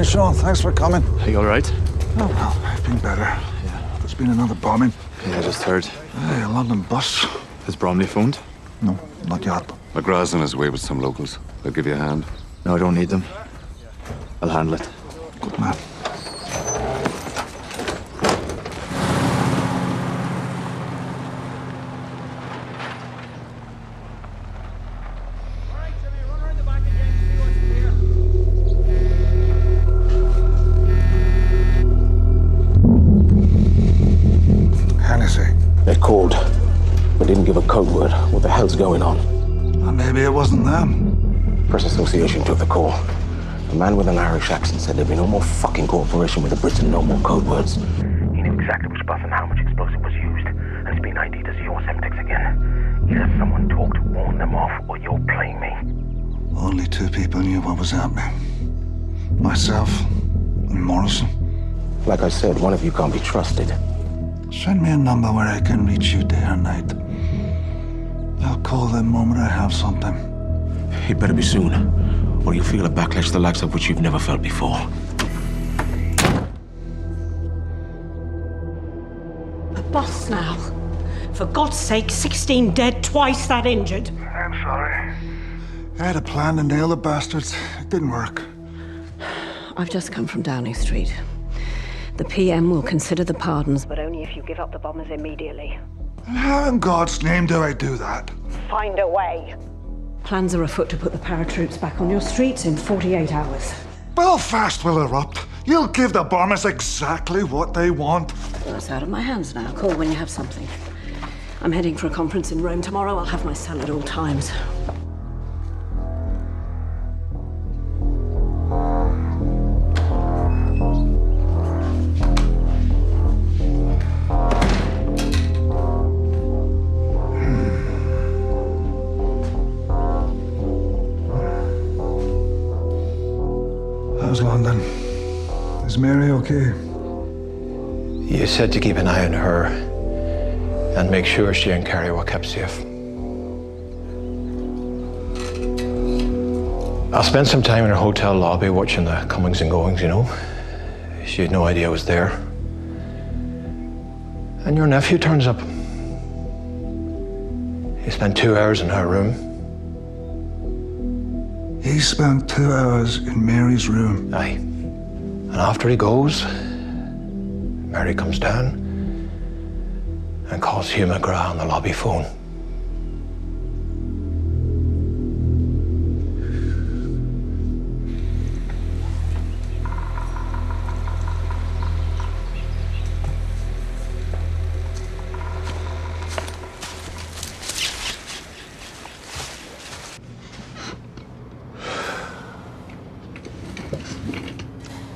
Sean, thanks for coming. Are you all right? Oh, well, I've been better. Yeah. There's been another bombing. Yeah, I just heard. Hey, a London bus. Has Bromley phoned? No, not yet. McGraw's on his way with some locals. They'll give you a hand. No, I don't need them. I'll handle it. Good man. They're called, but didn't give a code word. What the hell's going on? Well, maybe it wasn't them. Press Association took the call. A man with an Irish accent said there'd be no more fucking cooperation with the Brits and no more code words. He knew exactly which bus and how much explosive was used, and it's been ID'd as your Semtex again. Either someone talked to warn them off, or you're playing me. Only two people knew what was happening. Myself and Morrison. Like I said, one of you can't be trusted. Send me a number where I can reach you day or night. I'll call the moment I have something. It better be soon, or you'll feel a backlash the likes of which you've never felt before. bus now. For God's sake, 16 dead, twice that injured. I'm sorry. I had a plan to nail the bastards. It didn't work. I've just come from Downing Street. The PM will consider the pardons, but only if you give up the bombers immediately. And how in God's name do I do that? Find a way. Plans are afoot to put the paratroops back on your streets in 48 hours. Belfast will erupt. You'll give the bombers exactly what they want. Well, it's out of my hands now. Call when you have something. I'm heading for a conference in Rome tomorrow. I'll have my cell at all times. How's London? Is Mary okay? You said to keep an eye on her and make sure she and Carrie were kept safe. I spent some time in her hotel lobby watching the comings and goings, you know. She had no idea I was there. And your nephew turns up. He spent 2 hours in her room. He spent 2 hours in Mary's room. Aye. And after he goes, Mary comes down and calls Hugh McGrath on the lobby phone.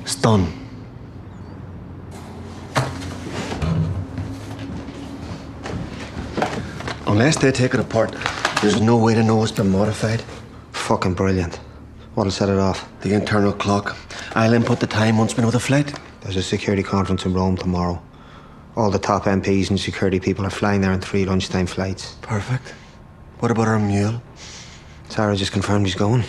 It's done. Unless they take it apart, there's no way to know it's been modified. Fucking brilliant. What'll set it off? The internal clock. I'll input the time once we know the flight. There's a security conference in Rome tomorrow. All the top MPs and security people are flying there in 3 lunchtime flights. Perfect. What about our mule? Sarah just confirmed he's going.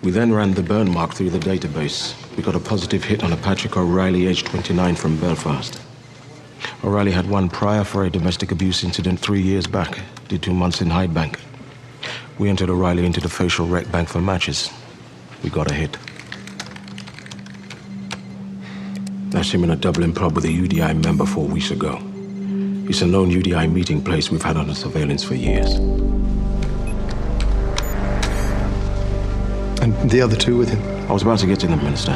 We then ran the burn mark through the database. We got a positive hit on a Patrick O'Reilly, age 29, from Belfast. O'Reilly had one prior for a domestic abuse incident 3 years back. Did 2 months in Highbank. We entered O'Reilly into the facial rec bank for matches. We got a hit. That's him in a Dublin pub with a UDI member 4 weeks ago. It's a known UDI meeting place we've had under surveillance for years. And the other 2 with him? I was about to get to them, Minister.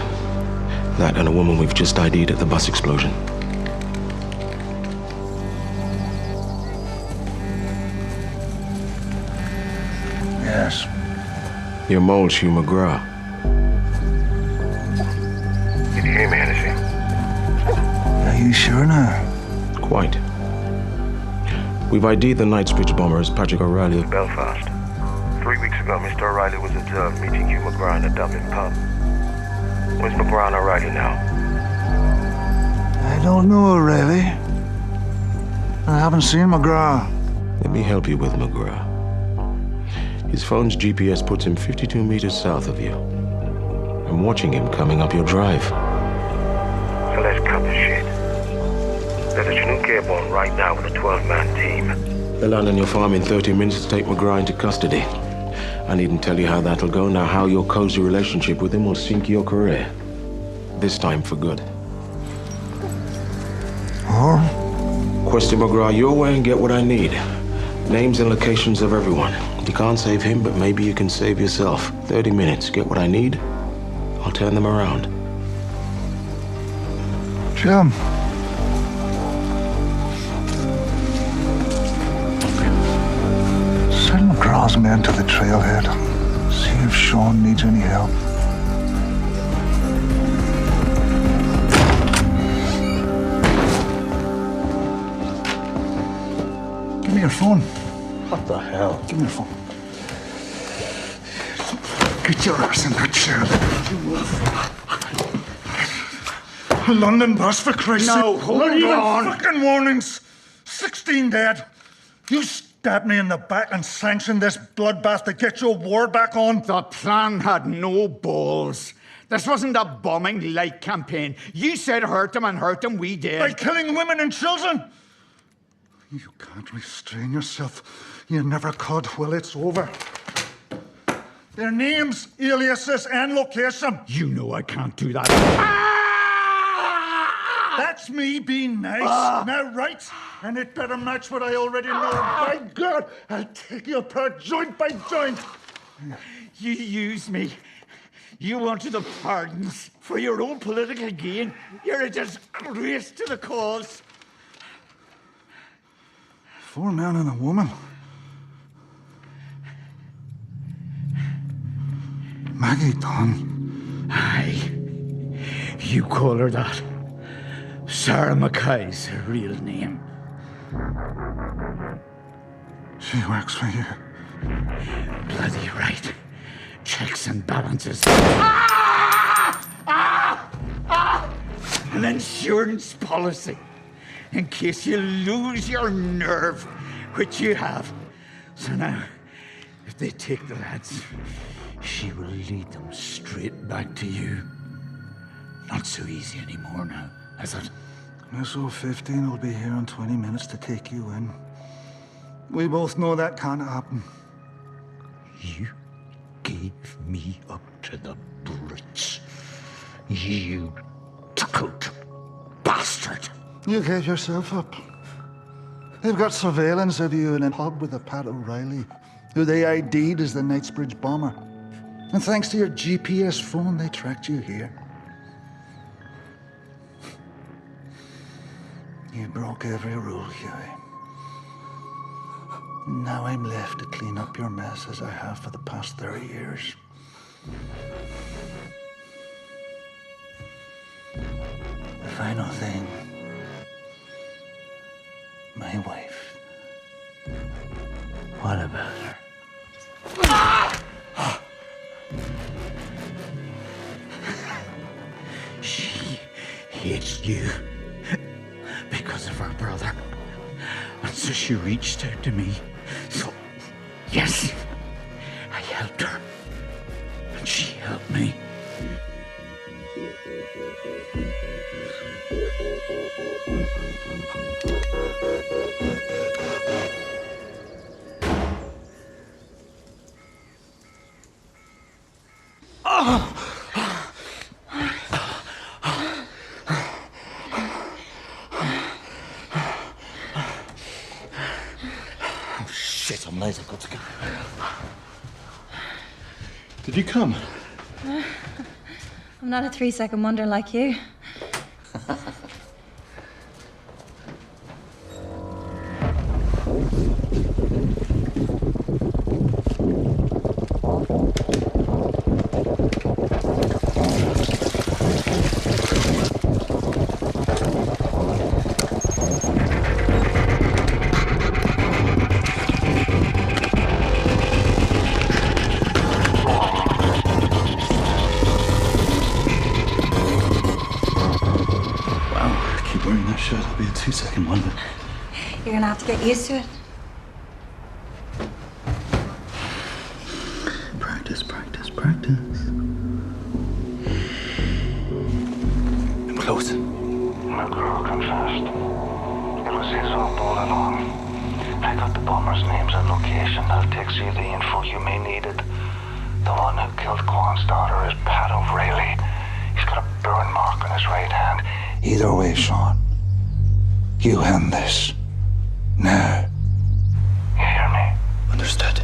That and a woman we've just ID'd at the bus explosion. Yes. Your mole's Hugh McGrath. Can you hear me, Hennessy? Are you sure now? Quite. We've ID'd the Knightsbridge bomber as Patrick O'Reilly of Belfast. 3 weeks ago, Mr. O'Reilly was observed meeting Hugh McGrath in a Dublin pub. Where's McGrath and O'Reilly now? I don't know, O'Reilly. I haven't seen McGrath. Let me help you with McGrath. His phone's GPS puts him 52 meters south of you. I'm watching him coming up your drive. So let's cut the shit. There's a Chinook airborne right now with a 12-man team. They'll land on your farm in 30 minutes to take McGrath into custody. I needn't tell you how that'll go. Now, how your cozy relationship with him will sink your career. This time for good. Or? Question McGrath your way and get what I need. Names and locations of everyone. You can't save him, but maybe you can save yourself. 30 minutes, get what I need. I'll turn them around. Jim. Send McGraw's men to the trailhead. See if Sean needs any help. Give me your phone. What the hell? Give me your phone. Get your ass in that chair. A London bus, for Christ's sake. No, hold on. Fucking warnings. 16 dead. You stabbed me in the back and sanctioned this bloodbath to get your war back on. The plan had no balls. This wasn't a bombing light campaign. You said hurt them and hurt them, we did. By killing women and children? You can't restrain yourself. You never could. Well, it's over. Their names, aliases, and location. You know I can't do that. That's me being nice. Now, right? And it better match what I already know. By God, I'll take you apart joint by joint. You used me. You wanted the pardons for your own political gain. You're a disgrace to the cause. 4 men and a woman. Maggie Dunn. Aye. You call her that. Sarah Mackay's her real name. She works for you. Bloody right. Checks and balances. An insurance policy. In case you lose your nerve, which you have. So now, if they take the lads, she will lead them straight back to you. Not so easy anymore now, is it? SO-15 will be here in 20 minutes to take you in. We both know that can't happen. You gave me up to the Brits. You tickled bastard. You gave yourself up. They've got surveillance of you in a pub with a Pat O'Reilly, who they ID'd as the Knightsbridge bomber. And thanks to your GPS phone, they tracked you here. You broke every rule, Huey. Now I'm left to clean up your mess as I have for the past 30 years. The final thing. My wife. What about her? She hates you because of her brother. And so she reached out to me. So, yes, I helped her. And she helped me. Oh, shit, I'm late. I've got to go. Did you come? I'm not a 3-second wonder like you. Wearing that shirt, I'll be a 2-second wonder. You're gonna have to get used to it. Practice, practice, practice. I'm close. McGrew confessed. It was his fault all along. I got the bombers' names and location. I'll text you the info you may need it. The one who killed Quan's daughter is Pat O'Reilly. He's got a burn mark on his right hand. Either way, Sean, you end this. Now. You hear me? Understood.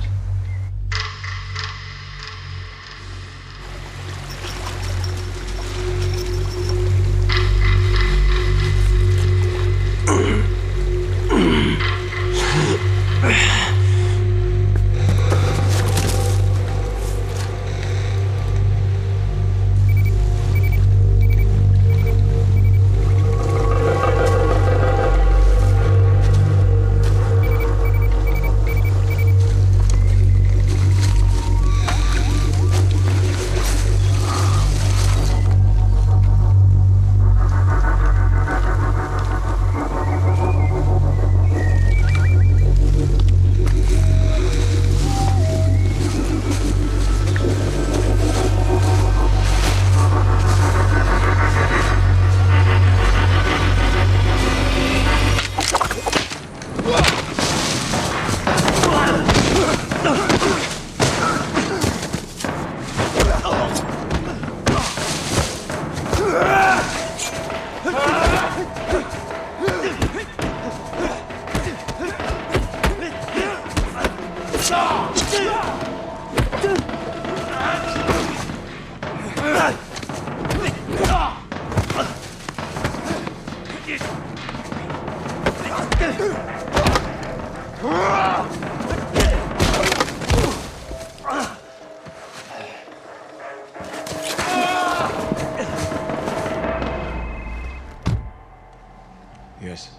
Yes.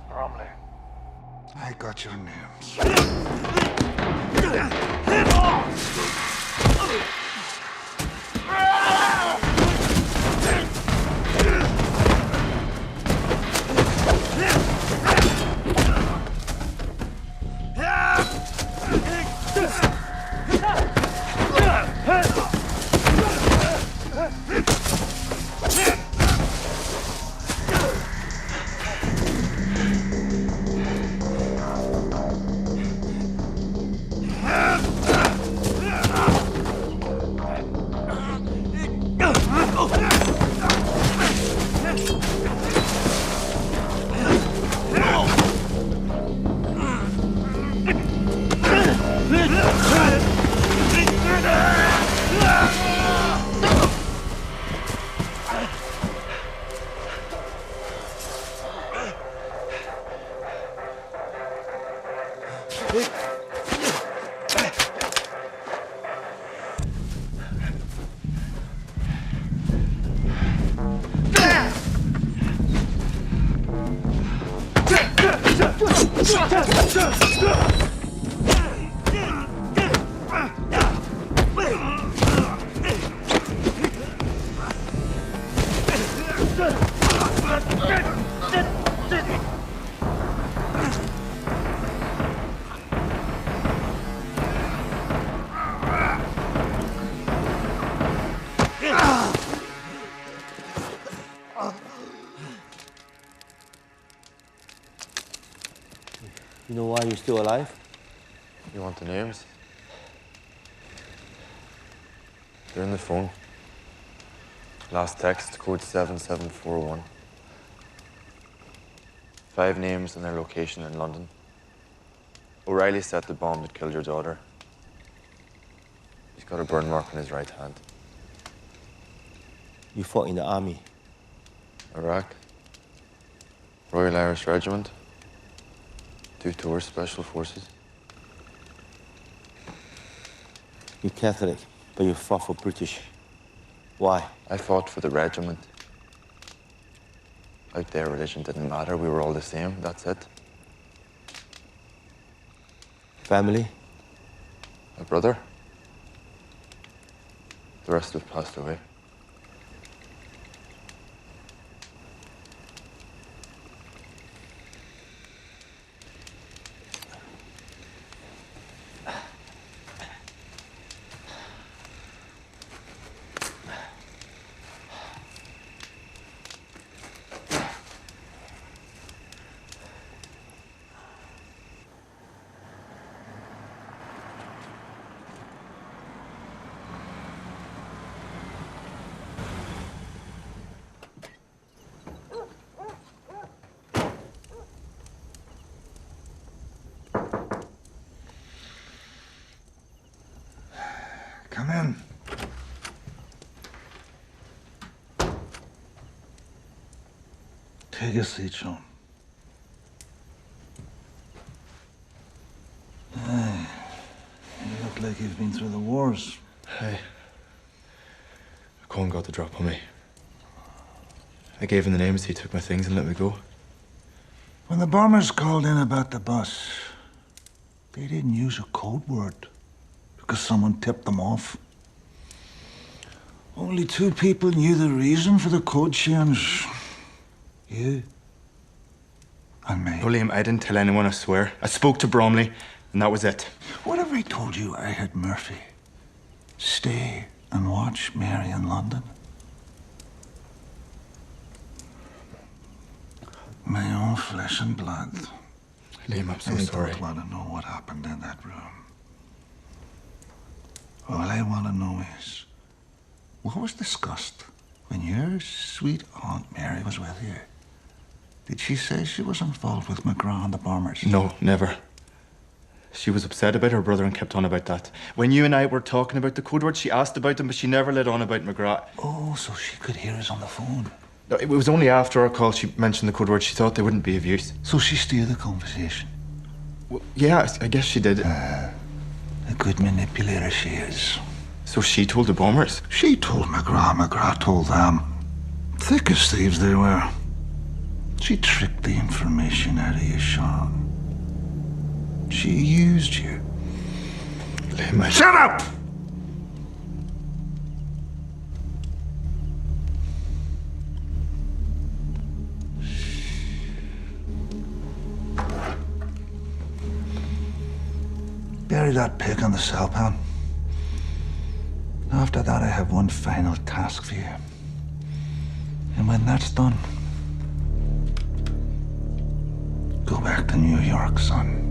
Bromley. I got your names. You know why you're still alive? You want the names? They're in the phone. Last text, code 7741. 5 names and their location in London. O'Reilly set the bomb that killed your daughter. He's got a burn mark on his right hand. You fought in the army. Iraq. Royal Irish Regiment. 2 tours, Special Forces. You're Catholic, but you fought for British. Why? I fought for the regiment. Out there, religion didn't matter. We were all the same. That's it. Family? My brother. The rest have passed away. Come in. Take a seat, Sean. Hey, you look like you've been through the wars. Hey. Colin got the drop on me. I gave him the names, he took my things and let me go. When the bombers called in about the bus, they didn't use a code word because someone tipped them off. Only 2 people knew the reason for the code change. You and me. No, Liam, I didn't tell anyone, I swear. I spoke to Bromley, and that was it. What if I told you I had Murphy stay and watch Mary in London? My own flesh and blood. Liam, I'm so I sorry. don't want to know what happened in that room. All I want to know is, what was discussed when your sweet Aunt Mary was with you? Did she say she was involved with McGraw and the bombers? No, never. She was upset about her brother and kept on about that. When you and I were talking about the code word, she asked about them, but she never let on about McGrath. Oh, so she could hear us on the phone. No, it was only after our call she mentioned the code word. She thought they wouldn't be of use. So she steered the conversation? Well, yeah, I guess she did. A good manipulator she is. So she told the bombers? She told McGrath told them. Thick as thieves they were. She tricked the information out of you, Sean. She used you. Shut up! Bury that pig on the Salpan. After that, I have one final task for you. And when that's done, go back to New York, son.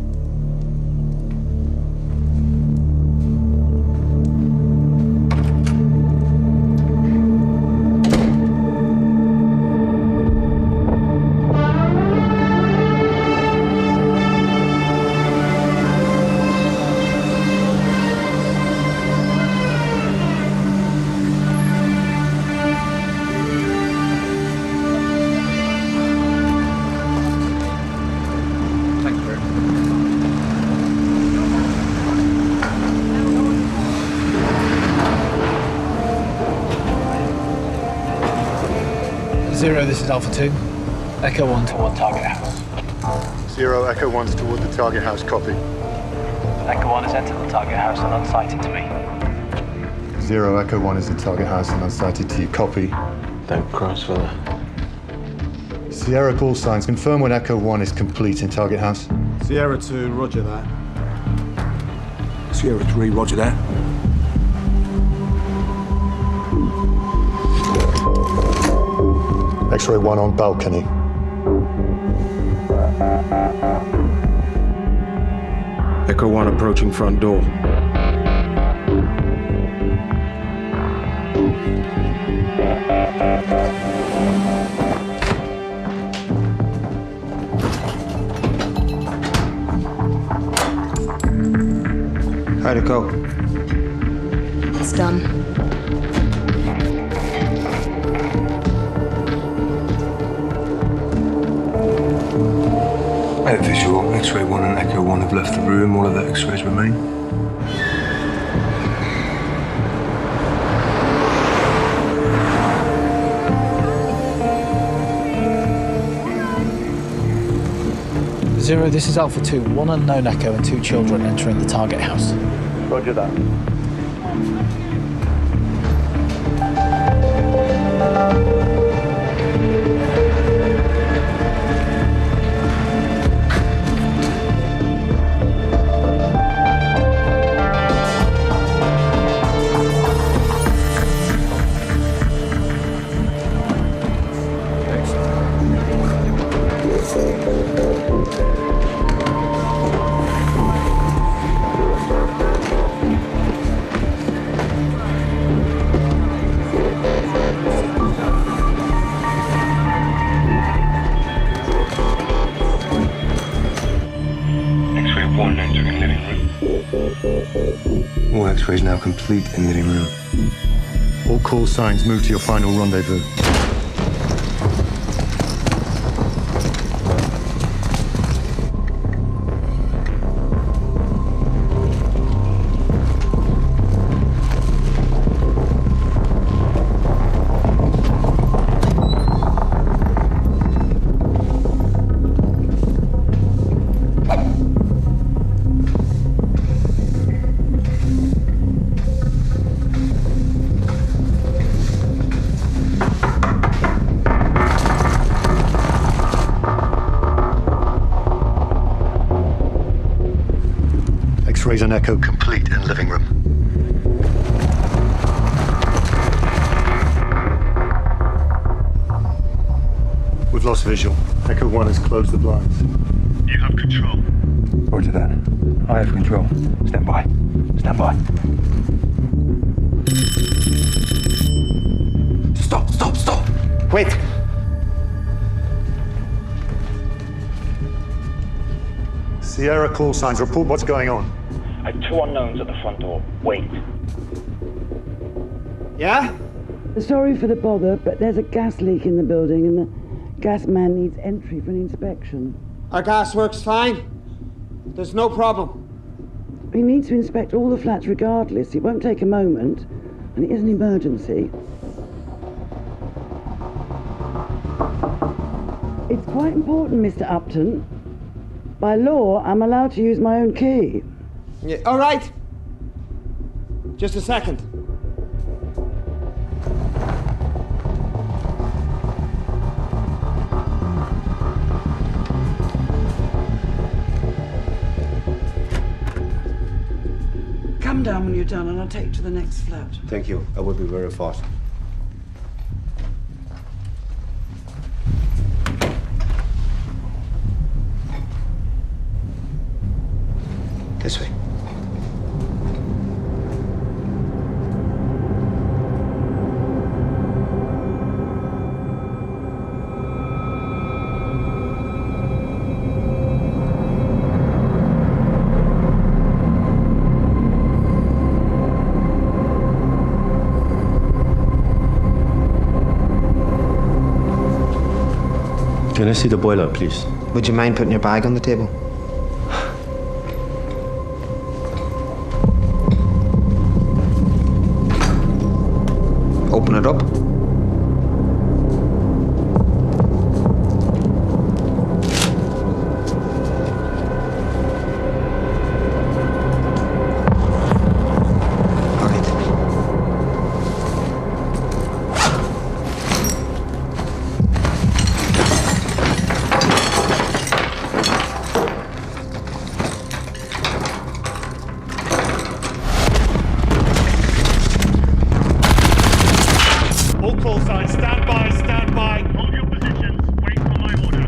Zero, this is Alpha 2. Echo 1 toward target house. 0, Echo 1's toward the target house, copy. Echo 1 has entered the target house and unsighted to me. 0, Echo 1 is in target house and unsighted to you, copy. Don't cross, fella. Sierra call signs, confirm when Echo 1 is complete in target house. Sierra 2, roger that. Sierra 3, roger that. X-ray 1 on balcony. Echo 1 approaching front door. How'd it go? It's done. At visual, X-ray 1 and Echo 1 have left the room. All of the X-rays remain. Zero, this is Alpha 2. One unknown Echo and 2 children entering the target house. Roger that. All X-rays now complete in living room. All call signs, move to your final rendezvous. X-rays and Echo complete in living room. We've lost visual. Echo 1 has closed the blinds. You have control. Roger that. I have control. Stand by. Stand by. Stop, stop, stop! Wait! Sierra call signs, report what's going on. I have 2 unknowns at the front door. Wait. Yeah? Sorry for the bother, but there's a gas leak in the building and the gas man needs entry for an inspection. Our gas works fine. There's no problem. He needs to inspect all the flats regardless. It won't take a moment, and it is an emergency. It's quite important, Mr. Upton. By law, I'm allowed to use my own key. Yeah, all right. Just a second. Come down when you're done and I'll take you to the next flat. Thank you. I will be very fast. This way. Can I see the boiler, please? Would you mind putting your bag on the table? Open it up. All call signs, stand by, stand by. Hold your positions, wait for my order.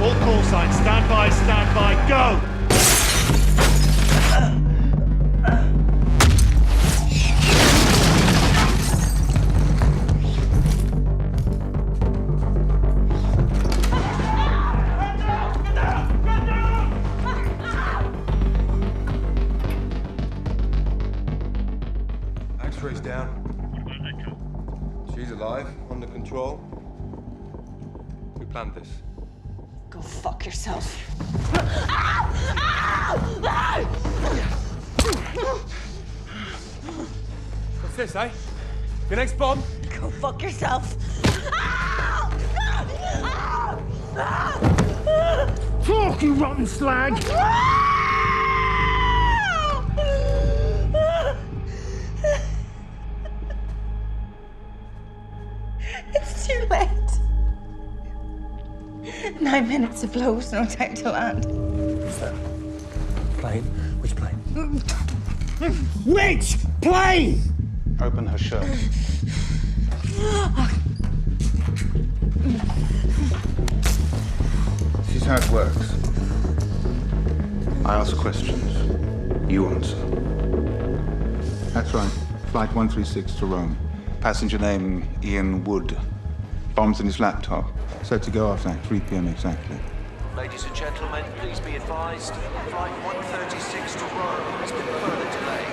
All call signs, stand by, go! X-rays down. She's alive, under control. We planned this. Go fuck yourself. What's this, eh? Your next bomb? Go fuck yourself. Fuck you, rotten slag! It's too late. 9 minutes to blows, no time to land. What's that? Plane? Which plane? Which plane? Open her shirt. This is how it works. I ask questions. You answer. That's right. Flight 136 to Rome. Passenger name Ian Wood. Bombs in his laptop. Set to go off at 3 p.m. exactly. Ladies and gentlemen, please be advised. Flight 136 to Rome has been further delayed.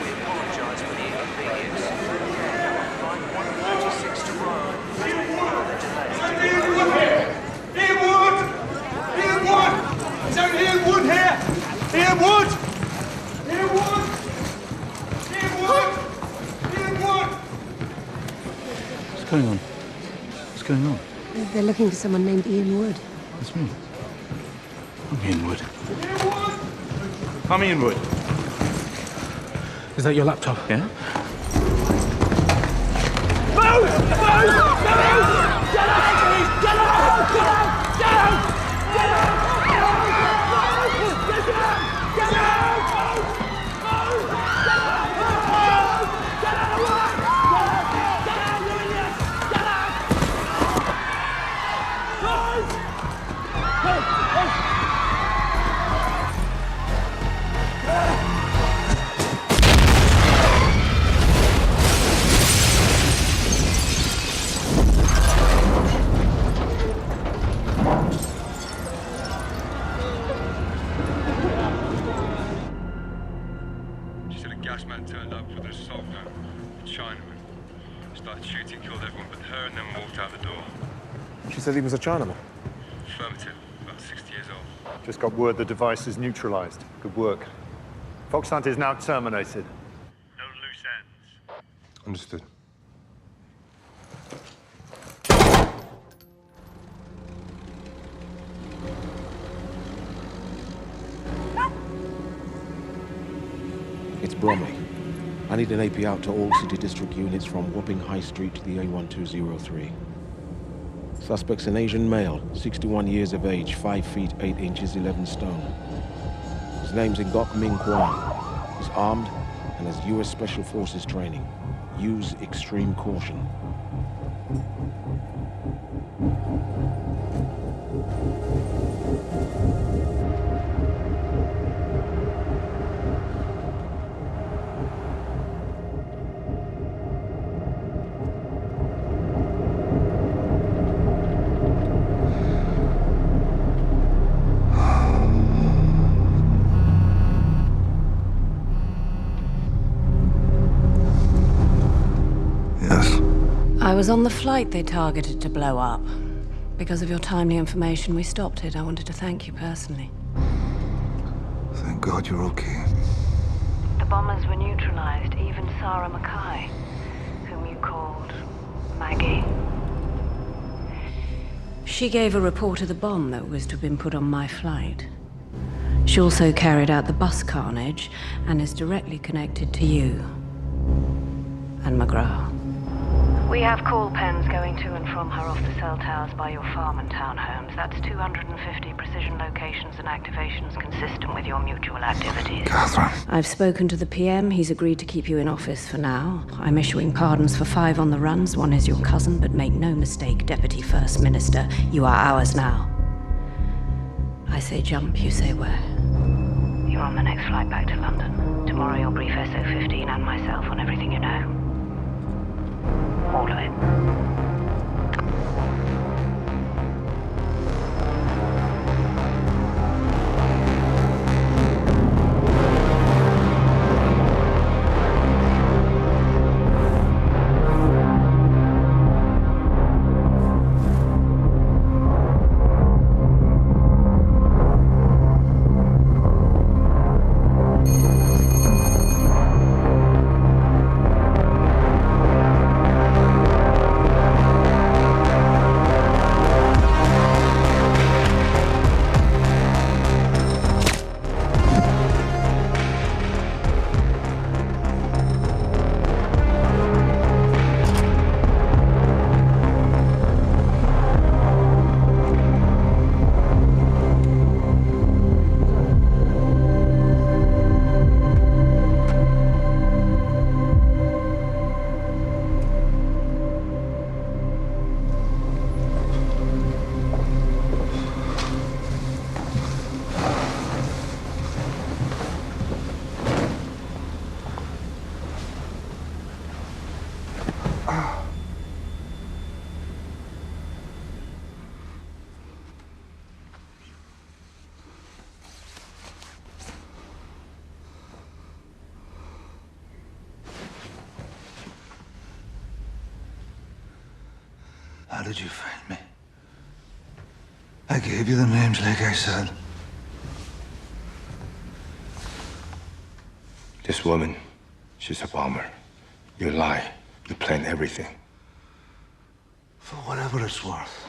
We apologize for the inconvenience. Flight 136 to Rome has been further delayed. Ian Wood! Ian Wood! Is that Ian Wood here? Ian Wood! Ian Wood! Ian Wood! Ian Wood! What's going on? What's going on? They're looking for someone named Ian Wood. That's me. I'm Ian Wood. I'm Ian Wood. Is that your laptop? Yeah? Move! Move! Move! Get out! Get out! Get out! Get out! Get out! Get out! Get out! Get out! Gasman turned up with a assault gun, a Chinaman. Started shooting, killed everyone but her, and then walked out the door. She said he was a Chinaman. Affirmative, about 60 years old. Just got word the device is neutralized. Good work. Fox Hunt is now terminated. No loose ends. Understood. It's Bromley. I need an AP out to all City District units from Wapping High Street to the A1203. Suspect's an Asian male, 61 years of age, 5 feet 8 inches, 11 stone. His name's Ngok Ming Kwan. He's armed and has US Special Forces training. Use extreme caution. I was on the flight they targeted to blow up. Because of your timely information, we stopped it. I wanted to thank you personally. Thank God you're okay. The bombers were neutralized, even Sarah Mackay, whom you called Maggie. She gave a report of the bomb that was to have been put on my flight. She also carried out the bus carnage and is directly connected to you and McGrath. We have call pens going to and from her off the cell towers by your farm and townhomes. That's 250 precision locations and activations consistent with your mutual activities. Catherine. I've spoken to the PM. He's agreed to keep you in office for now. I'm issuing pardons for 5 on the runs. One is your cousin, but make no mistake, Deputy First Minister, you are ours now. I say jump, you say where. You're on the next flight back to London. Tomorrow you'll brief SO15 and myself on everything you know. All of it. How did you find me? I gave you the names like I said. This woman, she's a bomber. You lie. You plan everything. For whatever it's worth,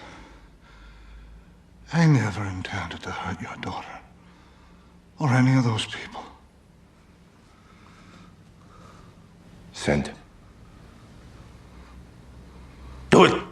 I never intended to hurt your daughter. Or any of those people. Send. Do it!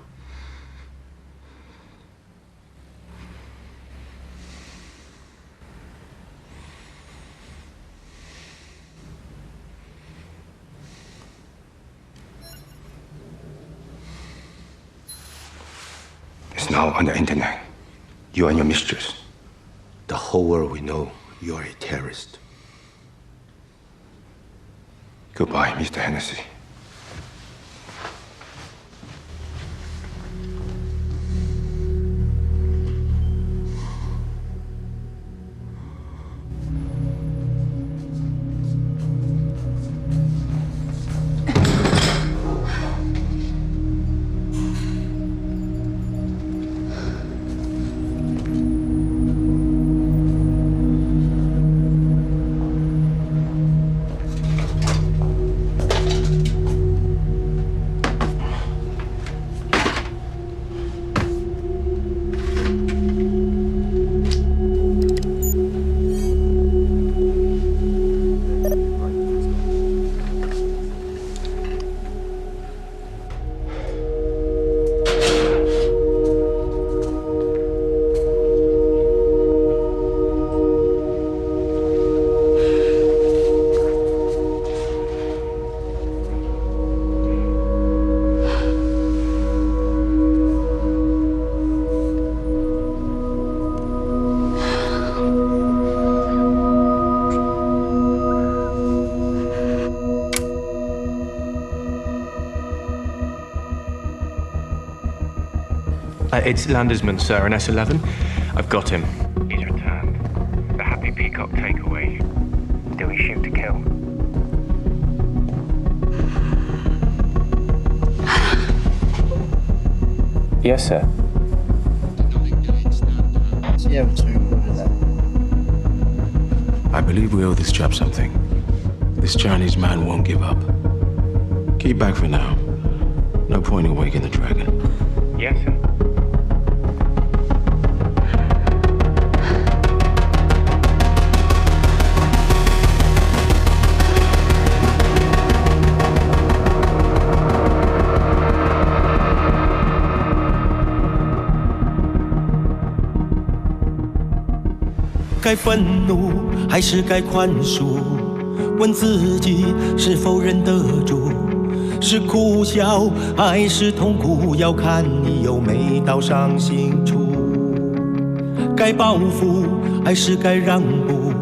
It's now on the internet. You and your mistress. The whole world will know you are a terrorist. Goodbye, Mr. Hennessy. It's Landersman, sir, an S11. I've got him. He's returned. The Happy Peacock takeaway. Do we shoot to kill? Yes, sir. I believe we owe this chap something. This Chinese man won't give up. Keep back for now. No point in waking the dragon. Yes, sir.该愤怒还是该宽恕？问自己是否忍得住？是苦笑还是痛苦？要看你有没到伤心处。该报复还是该让步？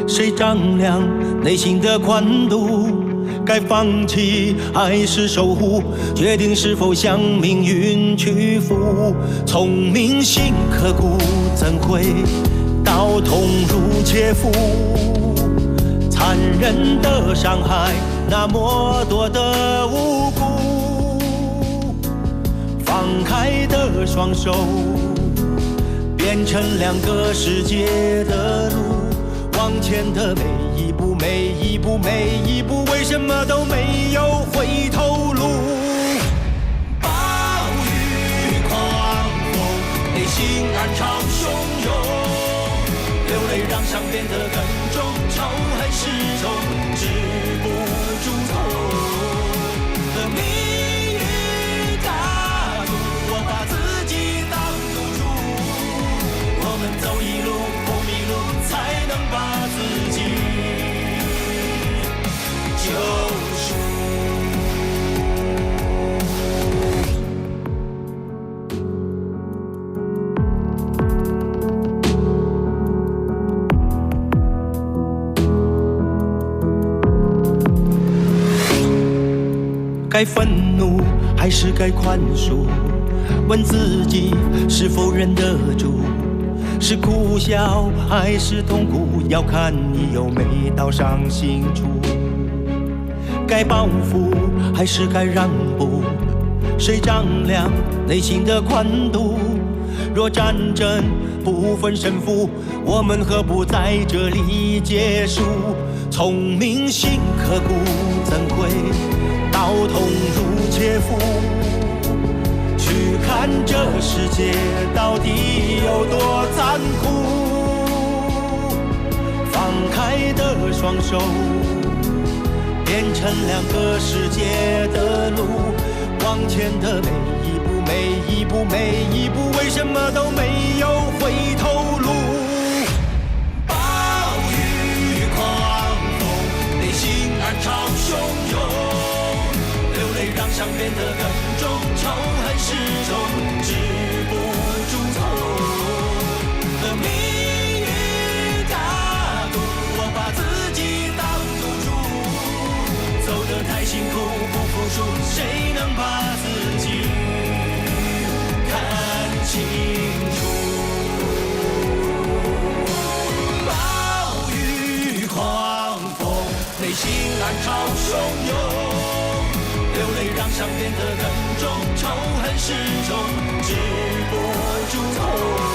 谁丈量内心的宽度？该放弃还是守护？决定是否向命运屈服？聪明心刻骨，怎会到痛如切肤？残忍的伤害，那么多的无辜。放开的双手，变成两个世界的路。往前的每一步，每一步，每一步，为什么都没有回头路？暴雨狂风，内心暗潮汹涌。流泪让伤变得更重，仇恨始终止不住痛。和命运打赌，我把自己当赌注。我们走一路不迷路，才能把自己救赎。该愤怒还是该宽恕？问自己是否忍得住？是苦笑还是痛苦？要看你有没到伤心处。该报复还是该让步？谁丈量内心的宽度？若战争不分胜负，我们何不在这里结束？聪明心刻骨，怎会刀痛如切肤？去看这世界到底有多残酷。放开的双手，变成两个世界的路。往前的每一步，每一步，每一步，为什么都没有回头路？暴雨狂风，内心暗潮汹涌，流泪让伤变得更重，仇恨始终止不住痛。和命运打赌，我把自己当赌注，走得太辛苦，不服输，谁能把自己看清楚？暴雨狂风，内心暗潮汹涌，流泪让伤变得更重，仇恨始终止不住痛。